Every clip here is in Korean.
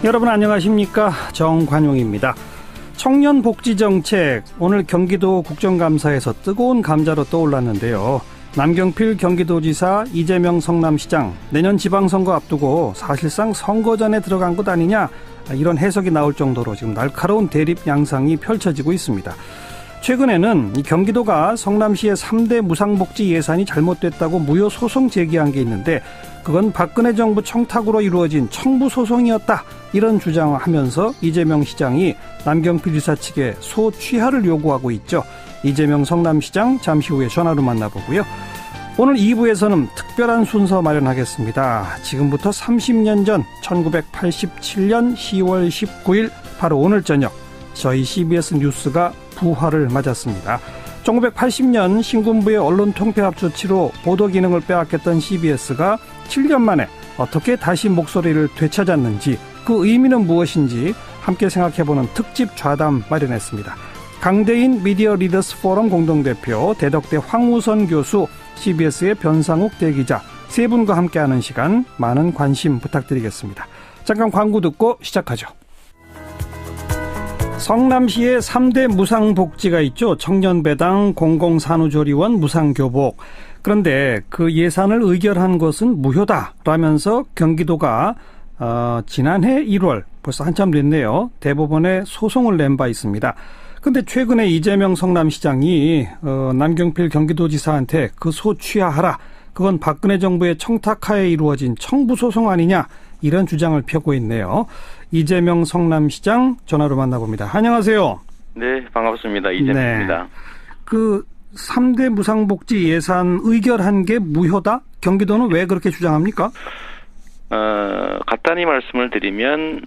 여러분 안녕하십니까? 정관용입니다. 청년복지정책, 오늘 경기도 국정감사에서 뜨거운 감자로 떠올랐는데요. 남경필 경기도지사, 이재명 성남시장, 내년 지방선거 앞두고 사실상 선거전에 들어간 것 아니냐, 이런 해석이 나올 정도로 지금 날카로운 대립 양상이 펼쳐지고 있습니다. 최근에는 이 경기도가 성남시의 3대 무상복지 예산이 잘못됐다고 무효 소송 제기한 게 있는데, 그건 박근혜 정부 청탁으로 이루어진 청부소송이었다, 이런 주장을 하면서 이재명 시장이 남경필 지사 측에 소취하를 요구하고 있죠. 이재명 성남시장 잠시 후에 전화로 만나보고요. 오늘 2부에서는 특별한 순서 마련하겠습니다. 지금부터 30년 전 1987년 10월 19일 바로 오늘 저녁 저희 CBS 뉴스가 부활을 맞았습니다. 1980년 신군부의 언론 통폐합 조치로 보도 기능을 빼앗겼던 CBS가 7년 만에 어떻게 다시 목소리를 되찾았는지, 그 의미는 무엇인지 함께 생각해보는 특집 좌담 마련했습니다. 강대인 미디어 리더스 포럼 공동대표, 대덕대 황우선 교수, CBS의 변상욱 대기자, 세 분과 함께하는 시간, 많은 관심 부탁드리겠습니다. 잠깐 광고 듣고 시작하죠. 성남시에 3대 무상복지가 있죠. 청년배당, 공공산후조리원, 무상교복. 그런데 그 예산을 의결한 것은 무효다라면서 경기도가 지난해 1월, 벌써 한참 됐네요, 대법원에 소송을 낸 바 있습니다. 그런데 최근에 이재명 성남시장이 남경필 경기도지사한테 그 소 취하하라, 그건 박근혜 정부의 청탁하에 이루어진 청부소송 아니냐, 이런 주장을 펴고 있네요. 이재명 성남시장 전화로 만나봅니다. 안녕하세요. 네, 반갑습니다. 이재명입니다. 네. 그 3대 무상복지 예산 의결한 게 무효다? 경기도는 왜 그렇게 주장합니까? 간단히 말씀을 드리면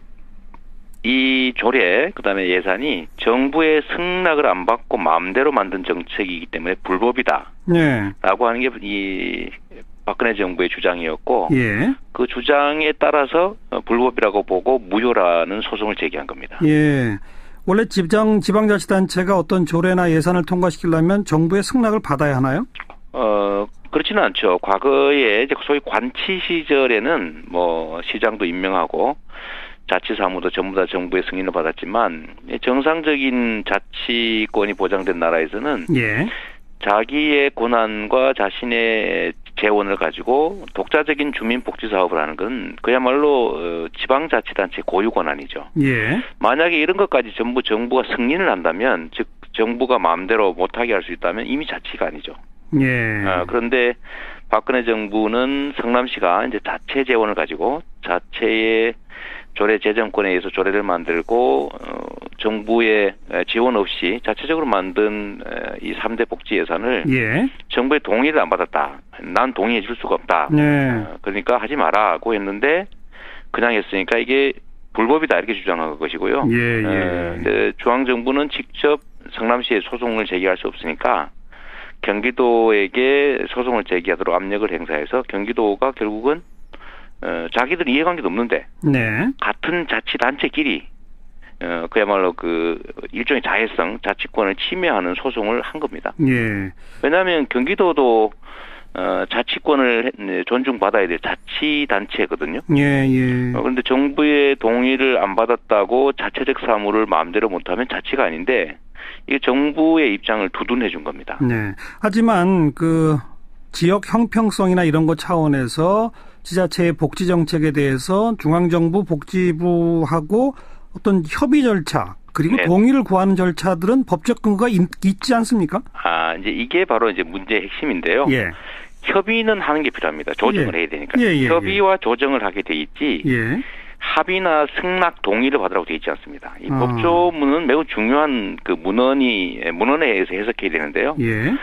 이 조례, 그다음에 예산이 정부의 승낙을 안 받고 마음대로 만든 정책이기 때문에 불법이다. 네. 라고 하는 게 이 박근혜 정부의 주장이었고, 예. 그 주장에 따라서 불법이라고 보고 무효라는 소송을 제기한 겁니다. 예. 원래 지방자치단체가 어떤 조례나 예산을 통과시키려면 정부의 승낙을 받아야 하나요? 그렇지는 않죠. 과거에 이제 소위 관치 시절에는 뭐 시장도 임명하고 자치사무도 전부 다 정부의 승인을 받았지만, 정상적인 자치권이 보장된 나라에서는 예. 자기의 권한과 자신의 재원을 가지고 독자적인 주민복지 사업을 하는 건 그야말로 지방자치단체 고유 권한이죠. 예. 만약에 이런 것까지 전부 정부가 승인을 한다면, 즉 정부가 마음대로 못하게 할 수 있다면 이미 자치가 아니죠. 예. 그런데 박근혜 정부는 성남시가 이제 자체 재원을 가지고 자체의 조례 제정권에 의해서 조례를 만들고 정부의 지원 없이 자체적으로 만든 이 3대 복지 예산을, 예, 정부의 동의를 안 받았다. 난 동의해 줄 수가 없다. 네. 그러니까 하지 마라고 했는데 그냥 했으니까 이게 불법이다, 이렇게 주장한 것이고요. 예. 중앙정부는 직접 성남시에 소송을 제기할 수 없으니까 경기도에게 소송을 제기하도록 압력을 행사해서 경기도가 결국은 자기들 이해관계도 없는데, 네, 같은 자치단체끼리 그야말로 그 일종의 자해성, 자치권을 침해하는 소송을 한 겁니다. 예. 왜냐하면 경기도도 자치권을 존중받아야 될 자치단체거든요. 예, 예. 그런데 정부의 동의를 안 받았다고 자체적 사무를 마음대로 못하면 자치가 아닌데, 이게 정부의 입장을 두둔해 준 겁니다. 네. 하지만 그 지역 형평성이나 이런 것 차원에서 지자체의 복지 정책에 대해서 중앙정부 복지부하고 어떤 협의 절차, 그리고 네, 동의를 구하는 절차들은 법적 근거가 있지 않습니까? 이제 이게 바로 이제 문제의 핵심인데요. 예. 협의는 하는 게 필요합니다. 조정을, 예, 해야 되니까. 예, 협의와 조정을 하게 돼 있지. 예. 합의나 승낙 동의를 받으라고 되어 있지 않습니다. 이 법조문은 매우 중요한 그 문헌에 의해서 해석해야 되는데요. 예.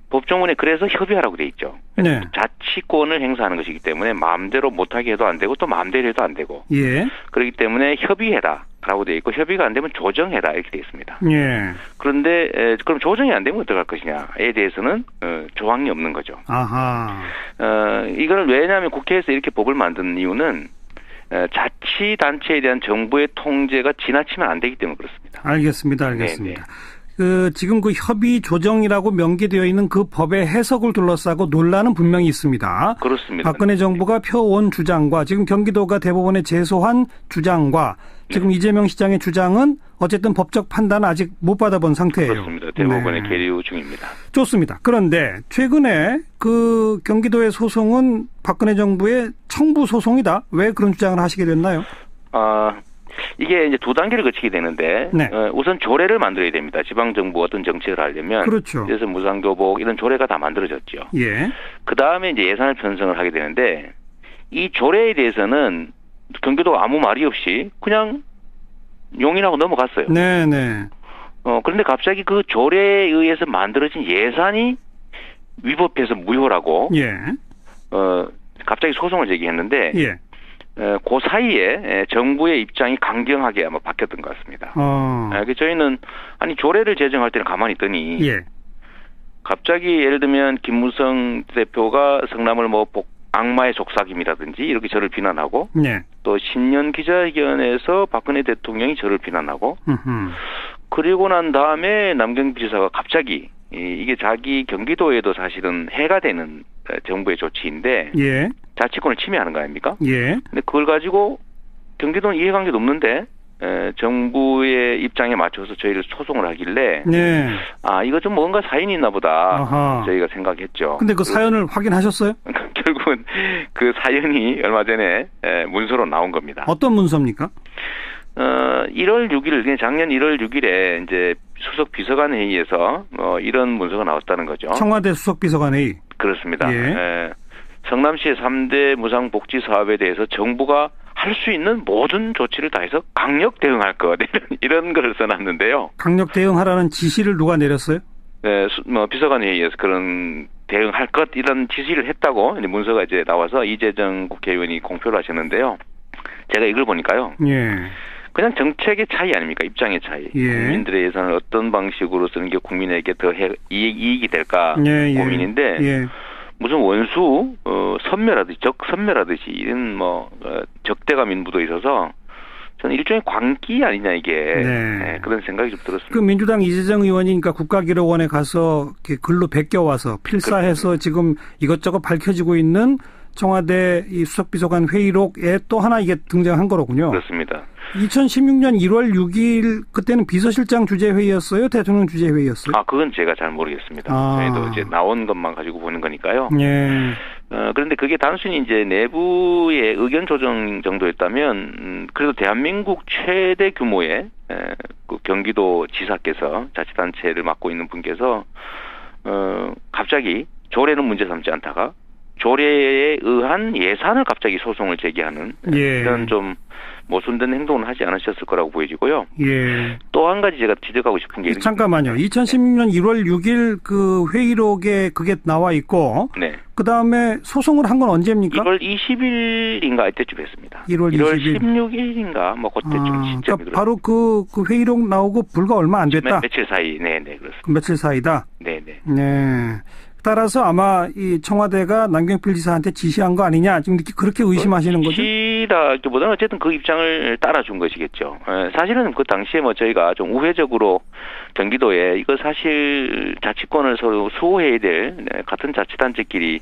법조문에 그래서 협의하라고 돼 있죠. 네. 자치권을 행사하는 것이기 때문에 마음대로 못하게 해도 안 되고 또 마음대로 해도 안 되고. 예. 그렇기 때문에 협의해라라고 돼 있고, 협의가 안 되면 조정해라, 이렇게 돼 있습니다. 예. 그런데 그럼 조정이 안 되면 어떡할 것이냐에 대해서는 조항이 없는 거죠. 아하. 이걸 왜냐하면 국회에서 이렇게 법을 만든 이유는 자치단체에 대한 정부의 통제가 지나치면 안 되기 때문에 그렇습니다. 알겠습니다. 네네. 지금 그 협의 조정이라고 명기되어 있는 그 법의 해석을 둘러싸고 논란은 분명히 있습니다. 그렇습니다. 박근혜 정부가 펴온 주장과 지금 경기도가 대법원에 제소한 주장과 지금 이재명 시장의 주장은 어쨌든 법적 판단은 아직 못 받아본 상태예요. 그렇습니다. 대법원에 계류 중입니다. 좋습니다. 그런데 최근에 그 경기도의 소송은 박근혜 정부의 청부 소송이다. 왜 그런 주장을 하시게 됐나요? 이게 이제 두 단계를 거치게 되는데 우선 조례를 만들어야 됩니다. 지방 정부가 어떤 정책을 하려면 그렇죠. 그래서 무상교복 이런 조례가 다 만들어졌죠. 예. 그 다음에 이제 예산을 편성을 하게 되는데 이 조례에 대해서는 경기도가 아무 말이 없이 그냥 용인하고 넘어갔어요. 네네. 그런데 갑자기 그 조례에 의해서 만들어진 예산이 위법해서 무효라고. 예. 갑자기 소송을 제기했는데. 예. 그 사이에 정부의 입장이 강경하게 아마 바뀌었던 것 같습니다. 저희는 아니 조례를 제정할 때는 가만히 있더니 예. 갑자기 예를 들면 김무성 대표가 성남을 뭐 악마의 속삭임이라든지 이렇게 저를 비난하고 예. 또 신년 기자회견에서 박근혜 대통령이 저를 비난하고 그리고 난 다음에 남경필 지사가 갑자기 이게 자기 경기도에도 사실은 해가 되는 정부의 조치인데 예. 자치권을 침해하는 거 아닙니까? 예. 근데 그걸 가지고 경기도는 이해관계도 없는데 정부의 입장에 맞춰서 저희를 소송을 하길래 네. 이거 좀 뭔가 사연이 있나 보다 아하. 저희가 생각했죠. 근데 그 사연을 확인하셨어요? 결국은 그 사연이 얼마 전에 문서로 나온 겁니다. 어떤 문서입니까? 1월 6일, 작년 1월 6일에 이제 수석 비서관 회의에서 이런 문서가 나왔다는 거죠. 청와대 수석 비서관 회의. 그렇습니다. 예. 성남시의 3대 무상복지 사업에 대해서 정부가 할 수 있는 모든 조치를 다해서 강력 대응할 것 이런 걸 써놨는데요. 강력 대응하라는 지시를 누가 내렸어요? 네, 비서관 회의에서 그런 대응할 것 이런 지시를 했다고 문서가 이제 나와서 이재정 국회의원이 공표를 하셨는데요. 제가 이걸 보니까요. 예. 그냥 정책의 차이 아닙니까? 입장의 차이. 예. 국민들의 예산을 어떤 방식으로 쓰는 게 국민에게 더 이익이 될까 예. 고민인데 예. 무슨 원수 선멸하듯이 적선멸하듯이 이런 적대감 인부도 있어서 저는 일종의 광기 아니냐 이게 네, 그런 생각이 좀 들었습니다. 그 민주당 이재정 의원이니까 국가기록원에 가서 이렇게 글로 베껴와서 필사해서 그렇습니다. 지금 이것저것 밝혀지고 있는 청와대 이 수석비서관 회의록에 또 하나 이게 등장한 거로군요. 그렇습니다. 2016년 1월 6일 그때는 비서실장 주재회의였어요? 대통령 주재회의였어요? 그건 제가 잘 모르겠습니다. 저희도 이제 나온 것만 가지고 보는 거니까요. 예. 그런데 그게 단순히 이제 내부의 의견 조정 정도였다면 그래도 대한민국 최대 규모의 그 경기도 지사께서 자치단체를 맡고 있는 분께서 갑자기 조례는 문제 삼지 않다가 조례에 의한 예산을 갑자기 소송을 제기하는 이런 좀 모순된 행동을 하지 않으셨을 거라고 보여지고요. 예. 또 한 가지 제가 지적하고 싶은 게 잠깐만요. 2016년 1월 6일 그 회의록에 그게 나와 있고 네. 그다음에 소송을 한 건 언제입니까? 1월 20일인가 이때쯤 했습니다. 1월 16일인가 뭐 그때쯤 시점이 그러니까 바로 그 회의록 나오고 불과 얼마 안 됐다. 며칠 사이. 네, 그렇습니다. 며칠 사이다. 네. 네. 따라서 아마 이 청와대가 남경필 지사한테 지시한 거 아니냐 지금 그렇게 의심하시는 거죠? 지시라기보다는 어쨌든 그 입장을 따라준 것이겠죠. 사실은 그 당시에 저희가 좀 우회적으로 경기도에 이거 사실 자치권을 서로 수호해야 될 같은 자치단체끼리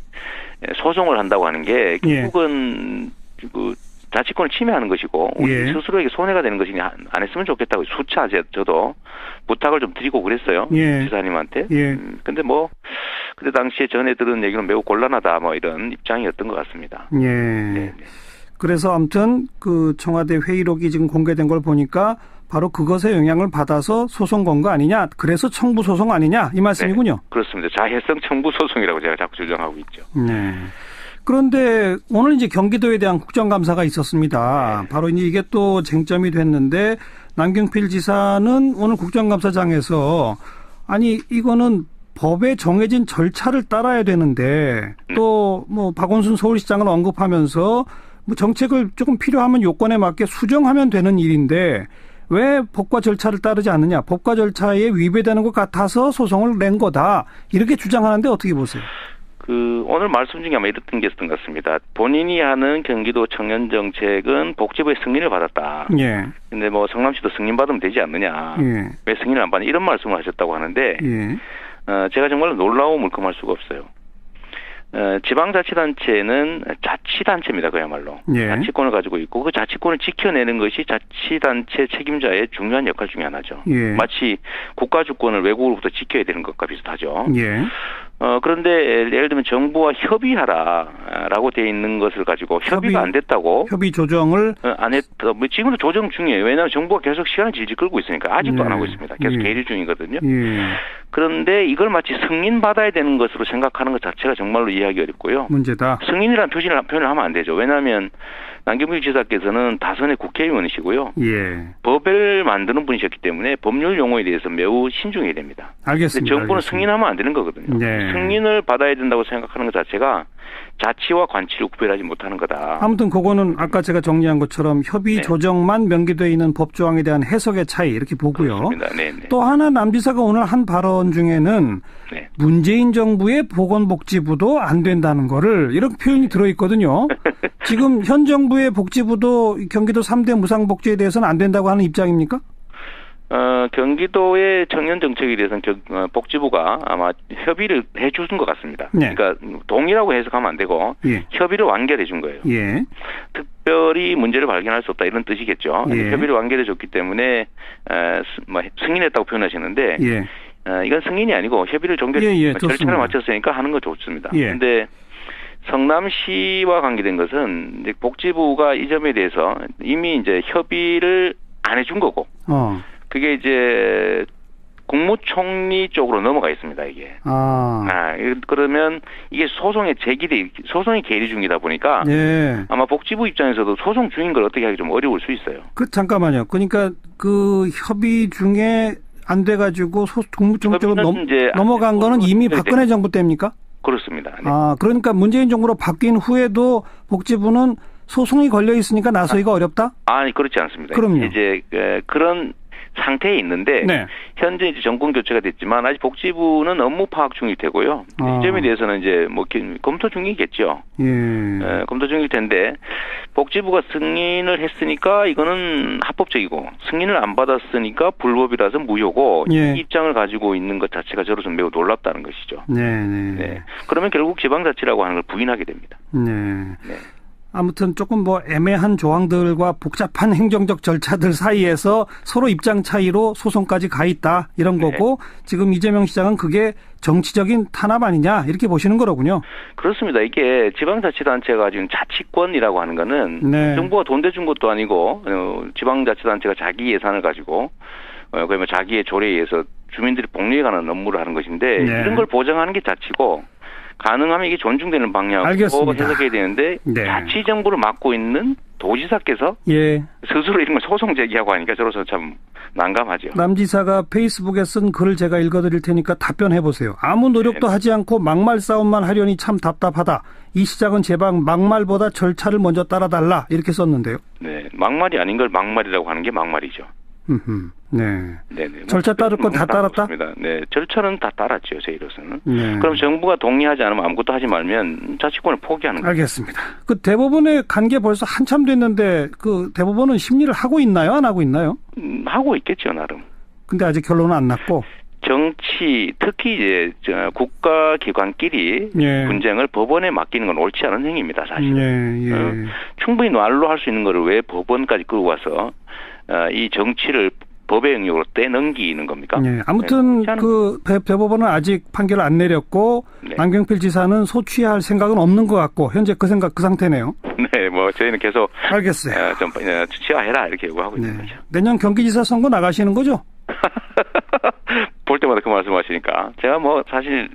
소송을 한다고 하는 게 결국은 그 자치권을 침해하는 것이고 우리 스스로에게 손해가 되는 것이니 안 했으면 좋겠다고 수차 저도 부탁을 좀 드리고 그랬어요. 지사님한테. 근데 그때 당시에 전에 들은 얘기는 매우 곤란하다 이런 입장이었던 것 같습니다. 네. 그래서 아무튼 그 청와대 회의록이 지금 공개된 걸 보니까 바로 그것에 영향을 받아서 소송 건 거 아니냐. 그래서 청부 소송 아니냐 이 말씀이군요. 네, 그렇습니다. 자해성 청부 소송이라고 제가 자꾸 주장하고 있죠. 네. 그런데 오늘 이제 경기도에 대한 국정감사가 있었습니다. 바로 이게 또 쟁점이 됐는데 남경필 지사는 오늘 국정감사장에서 아니 이거는 법에 정해진 절차를 따라야 되는데 또 박원순 서울시장을 언급하면서 정책을 조금 필요하면 요건에 맞게 수정하면 되는 일인데 왜 법과 절차를 따르지 않느냐. 법과 절차에 위배되는 것 같아서 소송을 낸 거다. 이렇게 주장하는데 어떻게 보세요? 오늘 말씀 중에 아마 이랬던 게 있었던 것 같습니다. 본인이 하는 경기도 청년 정책은 복지부의 승인을 받았다. 예. 근데 뭐 성남시도 승인 받으면 되지 않느냐. 예. 왜 승인을 안 받냐. 이런 말씀을 하셨다고 하는데, 예. 제가 정말 놀라워 물끔할 수가 없어요. 지방자치단체는 자치단체입니다. 그야말로. 예. 자치권을 가지고 있고 그 자치권을 지켜내는 것이 자치단체 책임자의 중요한 역할 중에 하나죠. 예. 마치 국가주권을 외국으로부터 지켜야 되는 것과 비슷하죠. 예. 그런데 예를 들면 정부와 협의하라라고 돼 있는 것을 가지고 협의가 안 됐다고. 협의 조정을 안 했다. 뭐 지금도 조정 중이에요. 왜냐하면 정부가 계속 시간을 질질 끌고 있으니까 아직도 안 하고 있습니다. 계속 계류 중이거든요. 그런데 이걸 마치 승인받아야 되는 것으로 생각하는 것 자체가 정말로 이해하기 어렵고요. 문제다. 승인이라는 표현을 하면 안 되죠. 왜냐하면 남경필 지사께서는 다선의 국회의원이시고요. 예. 법을 만드는 분이셨기 때문에 법률 용어에 대해서 매우 신중해야 됩니다. 알겠습니다. 정부는 알겠습니다. 승인하면 안 되는 거거든요. 네. 승인을 받아야 된다고 생각하는 것 자체가 자치와 관치를 구별하지 못하는 거다. 아무튼 그거는 아까 제가 정리한 것처럼 협의 조정만 명기되어 있는 법조항에 대한 해석의 차이 이렇게 보고요. 네네. 또 하나 남 지사가 오늘 한 발언 중에는 문재인 정부의 보건복지부도 안 된다는 거를 이런 표현이 들어있거든요. 지금 현 정부의 복지부도 경기도 3대 무상복지에 대해서는 안 된다고 하는 입장입니까? 경기도의 청년 정책에 대해서는 복지부가 아마 협의를 해준 것 같습니다. 네. 그러니까 동의라고 해석하면 안 되고 협의를 완결해 준 거예요. 예. 특별히 문제를 발견할 수 없다 이런 뜻이겠죠. 협의를 완결해 줬기 때문에 승인했다고 표현하시는데 이건 승인이 아니고 협의를 절차를 마쳤으니까 하는 거 좋습니다. 그런데 성남시와 관계된 것은 이제 복지부가 이 점에 대해서 이미 이제 협의를 안 해준 거고. 그게 이제 국무총리 쪽으로 넘어가 있습니다, 이게. 그러면 이게 소송이 계류 중이다 보니까 아마 복지부 입장에서도 소송 중인 걸 어떻게 하기 좀 어려울 수 있어요. 잠깐만요. 그러니까 그 협의 중에 안 돼가지고 국무총리 쪽으로 넘어간 거는 이미 박근혜 정부 때입니까? 그렇습니다. 네. 그러니까 문재인 정부로 바뀐 후에도 복지부는 소송이 걸려 있으니까 나서기가 어렵다? 아니, 그렇지 않습니다. 그럼요. 이제 그런 상태에 있는데 현재 이제 정권 교체가 됐지만 아직 복지부는 업무 파악 중이 되고요. 이 점에 대해서는 이제 뭐 검토 중이겠죠. 검토 중일 텐데 복지부가 승인을 했으니까 이거는 합법적이고 승인을 안 받았으니까 불법이라서 무효고 이 입장을 가지고 있는 것 자체가 저로서는 매우 놀랍다는 것이죠. 그러면 결국 지방자치라고 하는 걸 부인하게 됩니다. 아무튼 조금 애매한 조항들과 복잡한 행정적 절차들 사이에서 서로 입장 차이로 소송까지 가 있다 이런 거고 지금 이재명 시장은 그게 정치적인 탄압 아니냐 이렇게 보시는 거로군요. 그렇습니다. 이게 지방자치단체가 지금 자치권이라고 하는 거는 정부가 돈 대준 것도 아니고 지방자치단체가 자기 예산을 가지고 그러면 자기의 조례에 의해서 주민들이 복리에 관한 업무를 하는 것인데 이런 걸 보장하는 게 자치고 가능하면 이게 존중되는 방향으로 해석해야 되는데 자치정부를 맡고 있는 도지사께서 스스로 이런 걸 소송 제기하고 하니까 저로서 참 난감하죠. 남 지사가 페이스북에 쓴 글을 제가 읽어드릴 테니까 답변해 보세요. 아무 노력도 하지 않고 막말 싸움만 하려니 참 답답하다. 이 시장은 제발 막말보다 절차를 먼저 따라달라 이렇게 썼는데요. 막말이 아닌 걸 막말이라고 하는 게 막말이죠. 절차 따를 건 다 따랐다? 절차는 다 따랐죠, 저희로서는. 그럼 정부가 동의하지 않으면 아무것도 하지 말면 자치권을 포기하는 거죠. 알겠습니다. 그 대법원에 간 게 벌써 한참 됐는데 그 대법원은 심리를 하고 있나요? 안 하고 있나요? 하고 있겠죠, 나름. 근데 아직 결론은 안 났고. 정치, 특히 이제 국가기관끼리 분쟁을 법원에 맡기는 건 옳지 않은 행위입니다, 사실. 충분히 말로 할 수 있는 거를 왜 법원까지 끌고 와서 이 정치를 법의 영역으로 떼넘기는 겁니까? 아무튼 그 대법원은 아직 판결을 안 내렸고 남경필 지사는 소취할 생각은 없는 것 같고 현재 그 상태네요. 저희는 계속 알겠어요. 좀 취하해라 이렇게 요구하고 있는 거죠. 내년 경기지사 선거 나가시는 거죠? 볼 때마다 그 말씀하시니까 제가 사실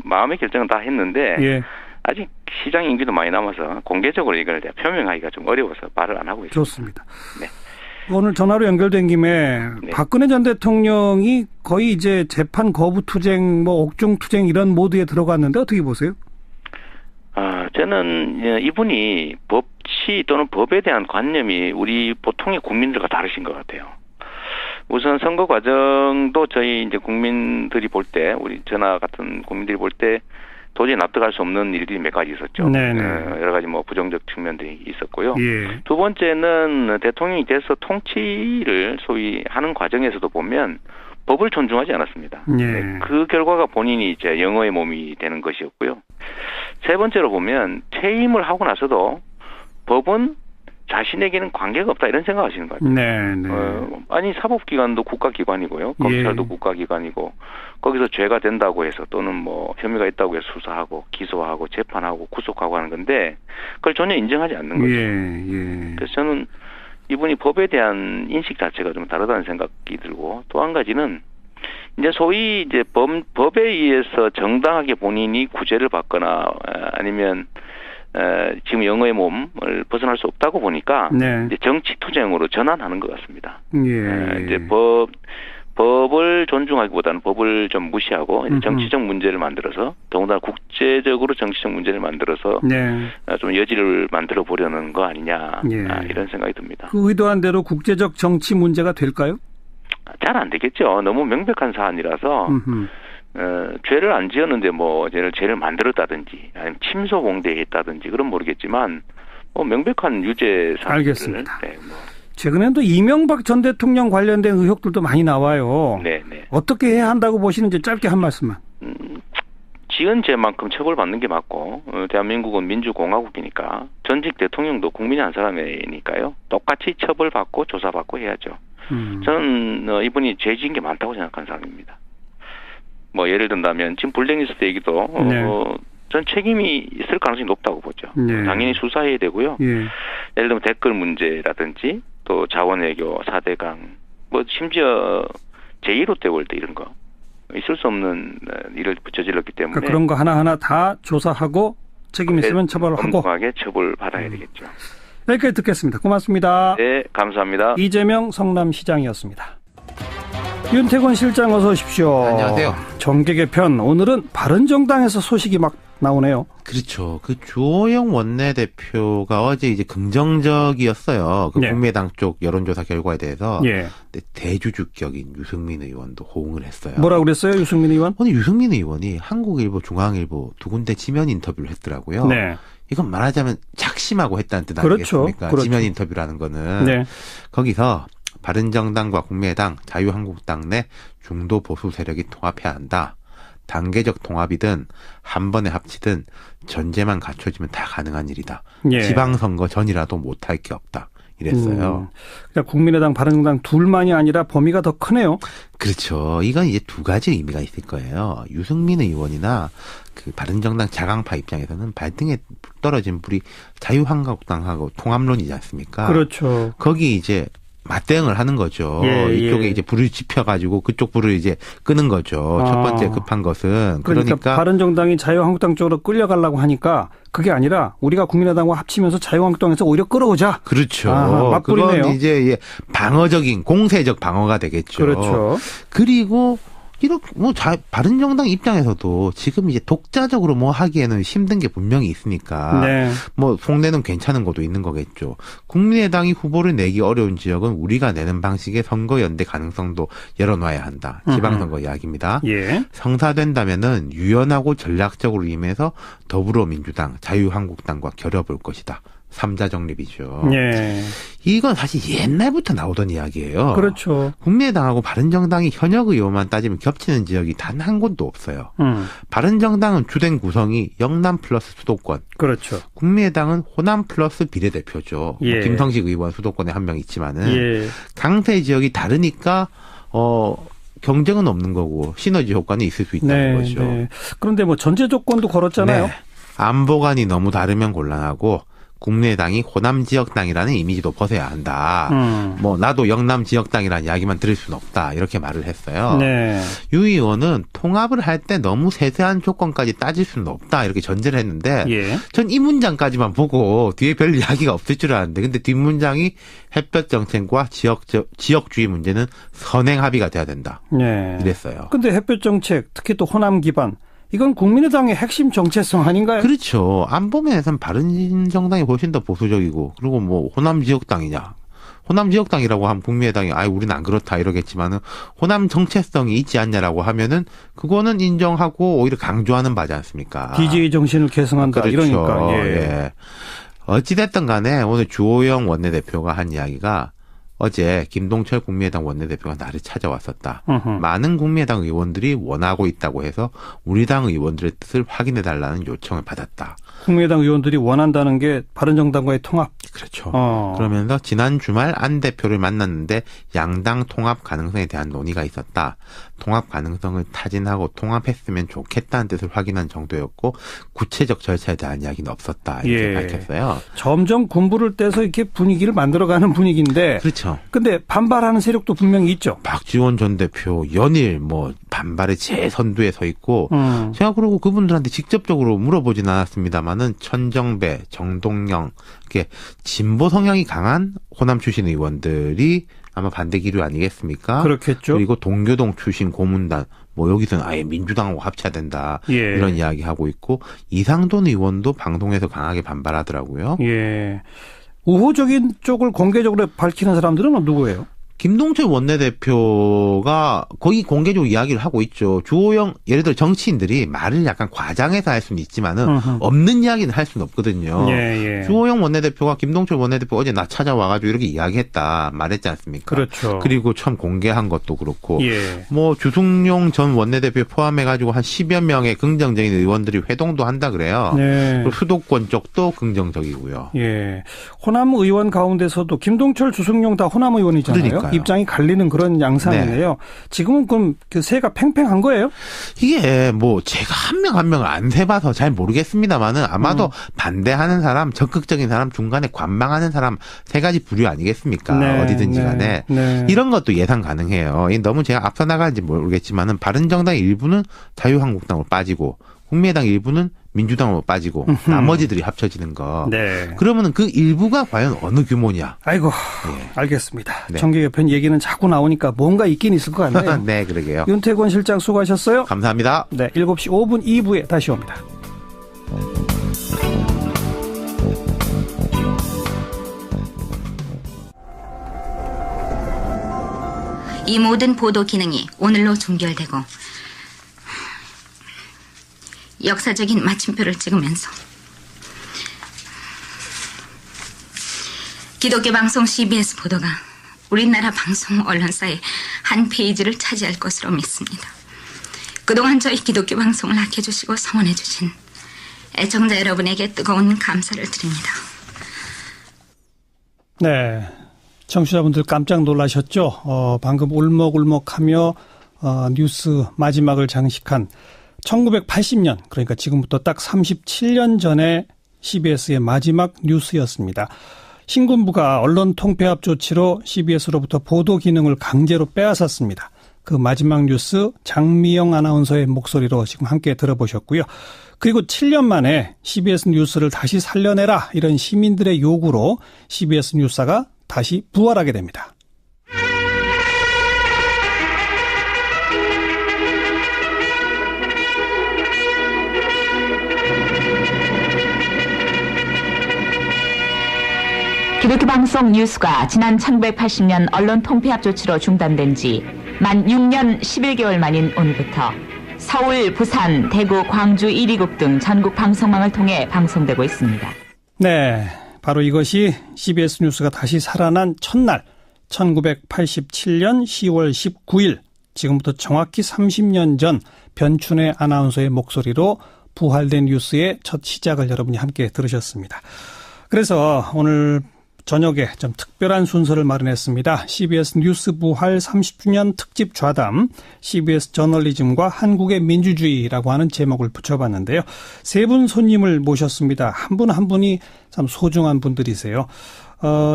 마음의 결정은 다 했는데 아직 시장 임기도 많이 남아서 공개적으로 이걸 표명하기가 좀 어려워서 말을 안 하고 있습니다. 좋습니다. 오늘 전화로 연결된 김에 박근혜 전 대통령이 거의 이제 재판 거부 투쟁, 옥중 투쟁 이런 모드에 들어갔는데 어떻게 보세요? 저는 이분이 법치 또는 법에 대한 관념이 우리 보통의 국민들과 다르신 것 같아요. 우선 선거 과정도 저희 이제 국민들이 볼 때, 우리 저나 같은 국민들이 볼 때 도저히 납득할 수 없는 일들이 몇 가지 있었죠. 여러 가지 뭐 부정적 측면들이 있었고요. 예. 두 번째는 대통령이 돼서 통치를 소위 하는 과정에서도 보면 법을 존중하지 않았습니다. 예. 그 결과가 본인이 이제 영어의 몸이 되는 것이었고요. 세 번째로 보면 퇴임을 하고 나서도 법은 자신에게는 관계가 없다 이런 생각하시는 것 같아요. 아니 사법기관도 국가기관이고요. 검찰도 예. 국가기관이고 거기서 죄가 된다고 해서 또는 뭐 혐의가 있다고 해서 수사하고 기소하고 재판하고 구속하고 하는 건데 그걸 전혀 인정하지 않는 거죠. 예. 그래서 저는 이분이 법에 대한 인식 자체가 좀 다르다는 생각이 들고 또 한 가지는 이제 소위 이제 법에 의해서 정당하게 본인이 구제를 받거나 아니면 지금 영어의 몸을 벗어날 수 없다고 보니까 이제 정치 투쟁으로 전환하는 것 같습니다. 이제 법을 존중하기보다는 법을 좀 무시하고 정치적 문제를 만들어서 더군다나 국제적으로 정치적 문제를 만들어서 좀 여지를 만들어 보려는 거 아니냐 이런 생각이 듭니다. 그 의도한 대로 국제적 정치 문제가 될까요? 잘 안 되겠죠. 너무 명백한 사안이라서 죄를 안 지었는데 뭐 죄를 만들었다든지 아니면 침소봉대에 했다든지 그건 모르겠지만 뭐 명백한 유죄 사실을 알겠습니다. 최근에는 또 이명박 전 대통령 관련된 의혹들도 많이 나와요. 어떻게 해야 한다고 보시는지 짧게 한 말씀만. 지은 죄만큼 처벌받는 게 맞고 대한민국은 민주공화국이니까 전직 대통령도 국민의 한 사람이니까요. 똑같이 처벌받고 조사받고 해야죠. 저는 이분이 죄 지은 게 많다고 생각하는 사람입니다. 뭐 예를 든다면 지금 블랙리스트 얘기도 전 책임이 있을 가능성이 높다고 보죠. 당연히 수사해야 되고요. 예를 들면 댓글 문제라든지 또 자원외교 4대강 뭐 심지어 제1롯데월드 이런 거 있을 수 없는 일을 저질렀기 때문에 그러니까 그런 거 하나하나 다 조사하고 책임 있으면 처벌을 하고 엄중하게 처벌받아야 되겠죠. 여기까지 듣겠습니다. 고맙습니다. 네, 감사합니다. 이재명 성남시장이었습니다. 윤태권 실장 어서 오십시오. 안녕하세요. 정계 개편 오늘은 바른정당에서 소식이 막 나오네요. 그렇죠. 그 주호영 원내대표가 어제 이제 긍정적이었어요. 그 국민의당 쪽 여론조사 결과에 대해서. 근데 대주주격인 유승민 의원도 호응을 했어요. 뭐라고 그랬어요, 유승민 의원? 오늘 유승민 의원이 한국일보, 중앙일보 두 군데 지면 인터뷰를 했더라고요. 이건 말하자면 작심하고 했다는 뜻 아니겠습니까? 그렇죠. 지면 인터뷰라는 거는. 거기서 바른정당과 국민의당, 자유한국당 내 중도 보수 세력이 통합해야 한다. 단계적 통합이든 한 번에 합치든 전제만 갖춰지면 다 가능한 일이다. 지방선거 전이라도 못할 게 없다. 이랬어요. 그러니까 국민의당, 바른정당 둘만이 아니라 범위가 더 크네요. 그렇죠. 이건 이제 두 가지 의미가 있을 거예요. 유승민 의원이나 그 바른정당 자강파 입장에서는 발등에 떨어진 불이 자유한국당하고 통합론이지 않습니까? 그렇죠. 거기 이제 맞대응을 하는 거죠. 이쪽에 이제 불을 지펴가지고 그쪽 불을 이제 끄는 거죠. 첫 번째 급한 것은. 그러니까 바른정당이 자유한국당 쪽으로 끌려가려고 하니까 그게 아니라 우리가 국민의당과 합치면서 자유한국당에서 오히려 끌어오자. 그렇죠. 맞불이네요. 그건 이제 방어적인 공세적 방어가 되겠죠. 그렇죠. 그리고 이렇게 바른정당 입장에서도 지금 이제 독자적으로 뭐 하기에는 힘든 게 분명히 있으니까 뭐 속내는 괜찮은 것도 있는 거겠죠. 국민의당이 후보를 내기 어려운 지역은 우리가 내는 방식의 선거연대 가능성도 열어놔야 한다. 지방선거 이야기입니다. 성사된다면은 유연하고 전략적으로 임해서 더불어민주당, 자유한국당과 겨뤄볼 것이다. 3자 정립이죠. 이건 사실 옛날부터 나오던 이야기예요. 그렇죠. 국민의당하고 바른정당이 현역 의원만 따지면 겹치는 지역이 단 한 곳도 없어요. 바른정당은 주된 구성이 영남 플러스 수도권. 그렇죠. 국민의당은 호남 플러스 비례대표죠. 김성식 의원 수도권에 한 명 있지만은 강세 지역이 다르니까 경쟁은 없는 거고 시너지 효과는 있을 수 있다는 거죠. 그런데 뭐 전제 조건도 걸었잖아요. 안보관이 너무 다르면 곤란하고 국민의당이 호남 지역당이라는 이미지도 벗어야 한다. 뭐 나도 영남 지역당이라는 이야기만 들을 수는 없다. 이렇게 말을 했어요. 유 의원은 통합을 할 때 너무 세세한 조건까지 따질 수는 없다. 이렇게 전제를 했는데 전 이 문장까지만 보고 뒤에 별 이야기가 없을 줄 알았는데 근데 뒷문장이 햇볕 정책과 지역주의 문제는 선행 합의가 돼야 된다. 이랬어요. 근데 햇볕 정책 특히 또 호남 기반 이건 국민의당의 핵심 정체성 아닌가요? 그렇죠. 안보 면에서는 바른정당이 훨씬 더 보수적이고 그리고 뭐 호남 지역당이냐. 호남 지역당이라고 하면 국민의당이 우리는 안 그렇다 이러겠지만은 호남 정체성이 있지 않냐라고 하면은 그거는 인정하고 오히려 강조하는 바지 않습니까? DJ 정신을 계승한다 그렇죠. 이러니까. 예. 어찌됐든 간에 오늘 주호영 원내대표가 한 이야기가 어제 김동철 국민의당 원내대표가 나를 찾아왔었다. 많은 국민의당 의원들이 원하고 있다고 해서 우리 당 의원들의 뜻을 확인해달라는 요청을 받았다. 국민의당 의원들이 원한다는 게 바른정당과의 통합. 그렇죠. 그러면서 지난 주말 안 대표를 만났는데 양당 통합 가능성에 대한 논의가 있었다. 통합 가능성을 타진하고 통합했으면 좋겠다는 뜻을 확인한 정도였고 구체적 절차에 대한 이야기는 없었다. 이렇게 밝혔어요. 점점 군부를 떼서 이렇게 분위기를 만들어가는 분위기인데. 그렇죠. 근데 반발하는 세력도 분명히 있죠. 박지원 전 대표 연일 반발의 제선두에 서 있고 제가 그러고 그분들한테 직접적으로 물어보진 않았습니다만은 천정배, 정동영 이렇게 진보 성향이 강한 호남 출신 의원들이 아마 반대 기류 아니겠습니까? 그렇겠죠. 그리고 동교동 출신 고문단 여기서는 아예 민주당하고 합쳐야 된다. 이런 이야기 하고 있고 이상돈 의원도 방송에서 강하게 반발하더라고요. 예. 우호적인 쪽을 공개적으로 밝히는 사람들은 누구예요? 김동철 원내대표가 거의 공개적으로 이야기를 하고 있죠. 주호영, 예를 들어 정치인들이 말을 약간 과장해서 할 수는 있지만은 없는 이야기는 할 수는 없거든요. 주호영 원내대표가 김동철 원내대표 어제 나 찾아와가지고 이렇게 이야기했다 말했지 않습니까? 그렇죠. 그리고 처음 공개한 것도 그렇고. 주승용 전 원내대표 포함해가지고 한 10여 명의 긍정적인 의원들이 회동도 한다 그래요. 그리고 수도권 쪽도 긍정적이고요. 호남 의원 가운데서도 김동철, 주승용 다 호남 의원이잖아요. 그러니까요. 입장이 갈리는 그런 양상이네요. 지금은 그럼 그 세가 팽팽한 거예요? 이게 제가 한 명 한 명을 안 세봐서 잘 모르겠습니다만은 아마도 반대하는 사람, 적극적인 사람, 중간에 관망하는 사람 세 가지 부류 아니겠습니까? 어디든지 간에. 이런 것도 예상 가능해요. 너무 제가 앞서 나가는지 모르겠지만은 바른정당 일부는 자유한국당으로 빠지고 국민의당 일부는 민주당으로 빠지고 나머지들이 합쳐지는 거. 그러면은 그 일부가 과연 어느 규모냐. 아이고, 알겠습니다. 정계개편 얘기는 자꾸 나오니까 뭔가 있긴 있을 것 같네요. 네, 그러게요. 윤태권 실장 수고하셨어요. 감사합니다. 7시 5분 2부에 다시 옵니다. 이 모든 보도 기능이 오늘로 종결되고 역사적인 마침표를 찍으면서 기독교 방송 CBS 보도가 우리나라 방송 언론사의 한 페이지를 차지할 것으로 믿습니다. 그동안 저희 기독교 방송을 아껴주시고 성원해주신 애청자 여러분에게 뜨거운 감사를 드립니다. 네, 청취자분들 깜짝 놀라셨죠? 방금 울먹울먹하며 뉴스 마지막을 장식한 1980년, 그러니까 지금부터 딱 37년 전에 CBS의 마지막 뉴스였습니다. 신군부가 언론 통폐합 조치로 CBS로부터 보도 기능을 강제로 빼앗았습니다. 그 마지막 뉴스 장미영 아나운서의 목소리로 지금 함께 들어보셨고요. 그리고 7년 만에 CBS 뉴스를 다시 살려내라 이런 시민들의 요구로 CBS 뉴스사가 다시 부활하게 됩니다. 기독교 방송 뉴스가 지난 1980년 언론 통폐합 조치로 중단된 지 만 6년 11개월 만인 오늘부터 서울, 부산, 대구, 광주 1위국 등 전국 방송망을 통해 방송되고 있습니다. 네, 바로 이것이 CBS 뉴스가 다시 살아난 첫날 1987년 10월 19일 지금부터 정확히 30년 전 변춘애 아나운서의 목소리로 부활된 뉴스의 첫 시작을 여러분이 함께 들으셨습니다. 그래서 오늘 저녁에 좀 특별한 순서를 마련했습니다. CBS 뉴스 부활 30주년 특집 좌담, CBS 저널리즘과 한국의 민주주의라고 하는 제목을 붙여봤는데요. 세 분 손님을 모셨습니다. 한 분 한 분이 참 소중한 분들이세요.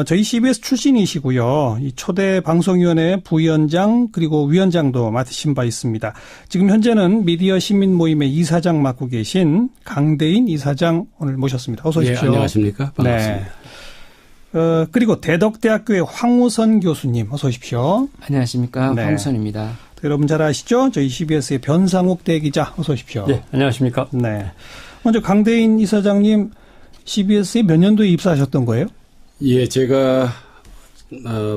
저희 CBS 출신이시고요. 이 초대 방송위원회 부위원장 그리고 위원장도 맡으신 바 있습니다. 지금 현재는 미디어 시민 모임의 이사장 맡고 계신 강대인 이사장 오늘 모셨습니다. 어서 오십시오. 네, 안녕하십니까. 반갑습니다. 네. 그리고 대덕대학교의 황우선 교수님 어서 오십시오. 안녕하십니까. 네. 황우선입니다. 여러분 잘 아시죠? 저희 CBS의 변상욱 대기자 어서 오십시오. 네, 안녕하십니까. 네. 먼저 강대인 이사장님 CBS에 몇 년도에 입사하셨던 거예요? 예, 제가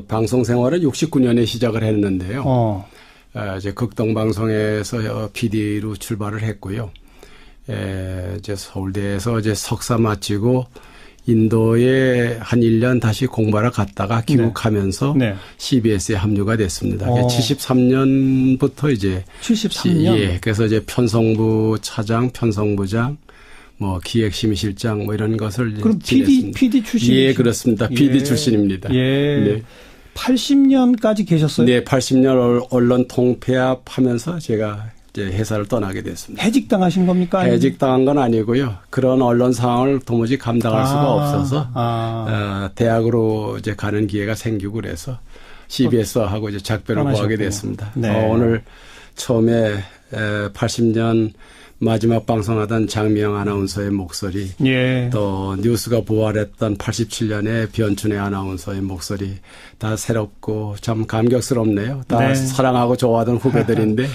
방송 생활은 69년에 시작을 했는데요. 이제 극동방송에서 PD로 출발을 했고요. 이제 서울대에서 이제 석사 마치고 인도에 한 1년 다시 공부하러 갔다가 귀국하면서 네. CBS에 합류가 됐습니다. 73년부터 이제 73년. 예. 그래서 이제 편성부 차장, 편성부장, 뭐 기획심의실장 뭐 이런 것을 그럼 PD 출신? 예, 그렇습니다. PD 출신입니다. 예. 네. 80년까지 계셨어요? 네, 80년 언론 통폐합하면서 제가 이제 회사를 떠나게 됐습니다. 해직당하신 겁니까? 해직당한 건 아니고요. 그런 언론 상황을 도무지 감당할 수가 없어서 대학으로 이제 가는 기회가 생기고 그래서 CBS하고 이제 작별을 구하게 됐습니다. 네. 오늘 처음에 80년 마지막 방송하던 장미영 아나운서의 목소리, 예. 또 뉴스가 부활했던 87년에 변춘의 아나운서의 목소리 다 새롭고 참 감격스럽네요. 다 네. 사랑하고 좋아하던 후배들인데,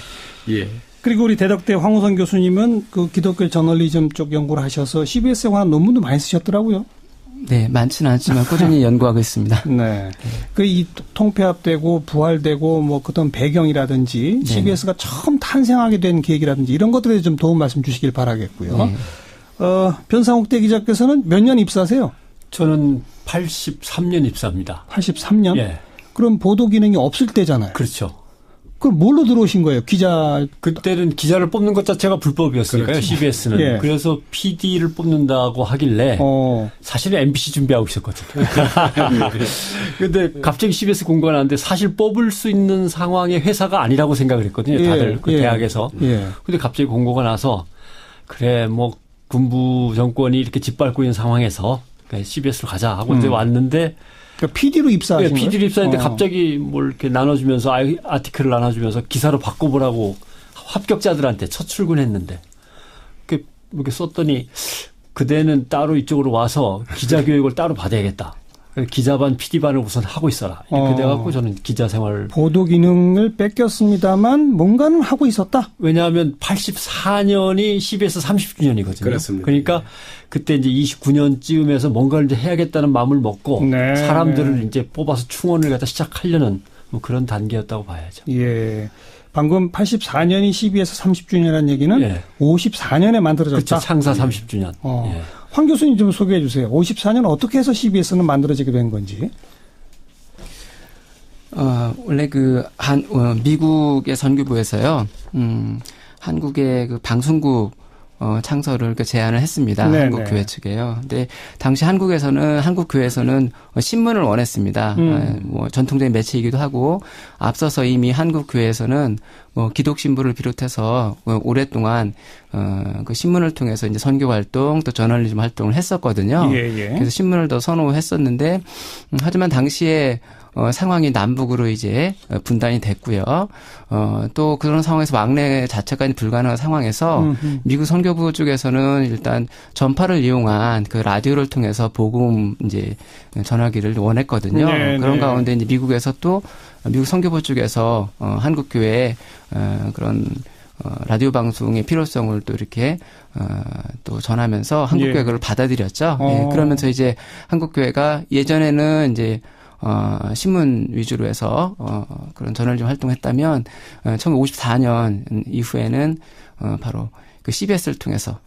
예. 그리고 우리 대덕대 황우선 교수님은 그 기독교 저널리즘 쪽 연구를 하셔서 CBS에 관한 논문도 많이 쓰셨더라고요. 네, 많지는 않지만 꾸준히 연구하고 있습니다. 네. 그 이 통폐합되고 부활되고 뭐 그런 배경이라든지 CBS가 처음 탄생하게 된 계획이라든지 이런 것들에 좀 도움 말씀 주시길 바라겠고요. 네. 변상욱 기자께서는 몇 년 입사하세요? 저는 83년 입사입니다. 83년? 예. 그럼 보도 기능이 없을 때잖아요. 그렇죠. 그럼 뭘로 들어오신 거예요? 기자. 그때는 기자를 뽑는 것 자체가 불법이었으니까요. 그렇죠. CBS는. 예. 그래서 PD를 뽑는다고 하길래 사실은 MBC 준비하고 있었거든요. 그런데 갑자기 CBS 공고가 나왔는데 사실 뽑을 수 있는 상황의 회사가 아니라고 생각을 했거든요. 다들 그 대학에서. 그런데 갑자기 공고가 나서 그래 뭐 군부 정권이 이렇게 짓밟고 있는 상황에서 CBS로 가자 하고 이제 왔는데 그러니까 PD로 입사하신 거예요? PD로 입사했는데 갑자기 뭘 이렇게 나눠주면서 아티클을 나눠주면서 기사로 바꿔보라고 합격자들한테 첫 출근했는데 이렇게 썼더니 그대는 따로 이쪽으로 와서 기자 교육을 따로 받아야겠다. 기자반, PD반을 우선 하고 있어라. 이렇게 돼갖고 저는 기자 생활. 보도 기능을 뺏겼습니다만 뭔가는 하고 있었다? 왜냐하면 84년이 CBS 30주년이거든요. 그렇습니다. 그러니까 그때 이제 29년쯤에서 뭔가를 이제 해야겠다는 마음을 먹고 사람들을 이제 뽑아서 충원을 갖다 시작하려는 뭐 그런 단계였다고 봐야죠. 예. 방금 84년이 CBS 30주년이라는 얘기는 54년에 만들어졌다. 그렇죠. 창사 30주년. 예. 황 교수님 좀 소개해 주세요. 54년 어떻게 해서 CBS는 만들어지게 된 건지. 원래 미국의 선교부에서요, 한국의 그 방송국 창설을 제안을 했습니다. 한국교회 측에요. 근데 당시 한국 교회에서는 신문을 원했습니다. 뭐 전통적인 매체이기도 하고 앞서서 이미 한국 교회에서는 뭐 기독 신부를 비롯해서 오랫동안 그 신문을 통해서 이제 선교 활동 또 저널리즘 활동을 했었거든요. 그래서 신문을 더 선호했었는데 하지만 당시에 상황이 남북으로 이제 분단이 됐고요. 또 그런 상황에서 왕래 자체가 불가능한 상황에서 미국 선교부 쪽에서는 일단 전파를 이용한 그 라디오를 통해서 복음 이제 전하기를 원했거든요. 그런 가운데 이제 미국에서 또 미국 선교부 쪽에서 한국 교회에 그런 라디오 방송의 필요성을 또 이렇게 또 전하면서 한국 교회가 그걸 받아들였죠. 그러면서 이제 한국 교회가 예전에는 이제 신문 위주로 해서 그런 저널리즘 활동했다면 1954년 이후에는 바로 그 CBS를 통해서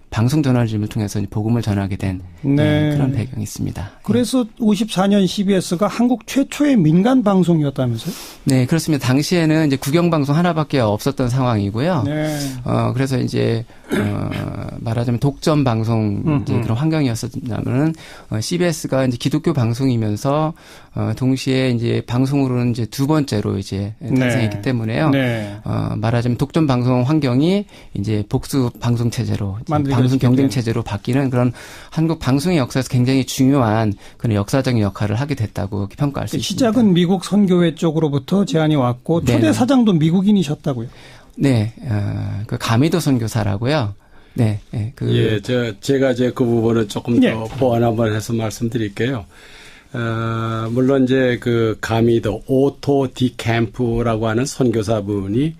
방송 저널리즘을 통해서 복음을 전하게 된 그런 배경이 있습니다. 그래서 54년 CBS가 한국 최초의 민간 방송이었다면서요? 네, 그렇습니다. 당시에는 이제 국영 방송 하나밖에 없었던 상황이고요. 그래서 이제 말하자면 독점 방송 이제 그런 환경이었었냐면은 CBS가 이제 기독교 방송이면서 동시에 이제 방송으로는 이제 두 번째로 이제 탄생했기 때문에요. 말하자면 독점 방송 환경이 이제 복수 방송 체제로 방송 경쟁 체제로 바뀌는 그런 한국 방송의 역사에서 굉장히 중요한 그런 역사적인 역할을 하게 됐다고 평가할 수 있습니다. 시작은 미국 선교회 쪽으로부터 제안이 왔고 초대 사장도 미국인이셨다고요? 네, 그 가미도 선교사라고요. 제가 이제 그 부분을 조금 더 보완 한번 해서 말씀드릴게요. 물론 이제 그 가미도 오토 디 캠프라고 하는 선교사분이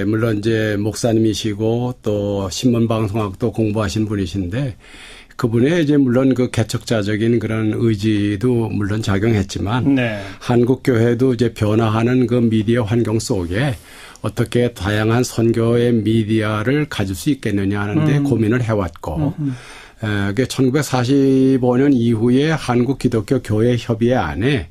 물론 이제 목사님이시고 또 신문방송학도 공부하신 분이신데 그분의 이제 물론 그 개척자적인 그런 의지도 물론 작용했지만 네. 한국 교회도 이제 변화하는 그 미디어 환경 속에 어떻게 다양한 선교의 미디어를 가질 수 있겠느냐 하는데 고민을 해왔고 1945년 이후에 한국 기독교 교회 협의회 안에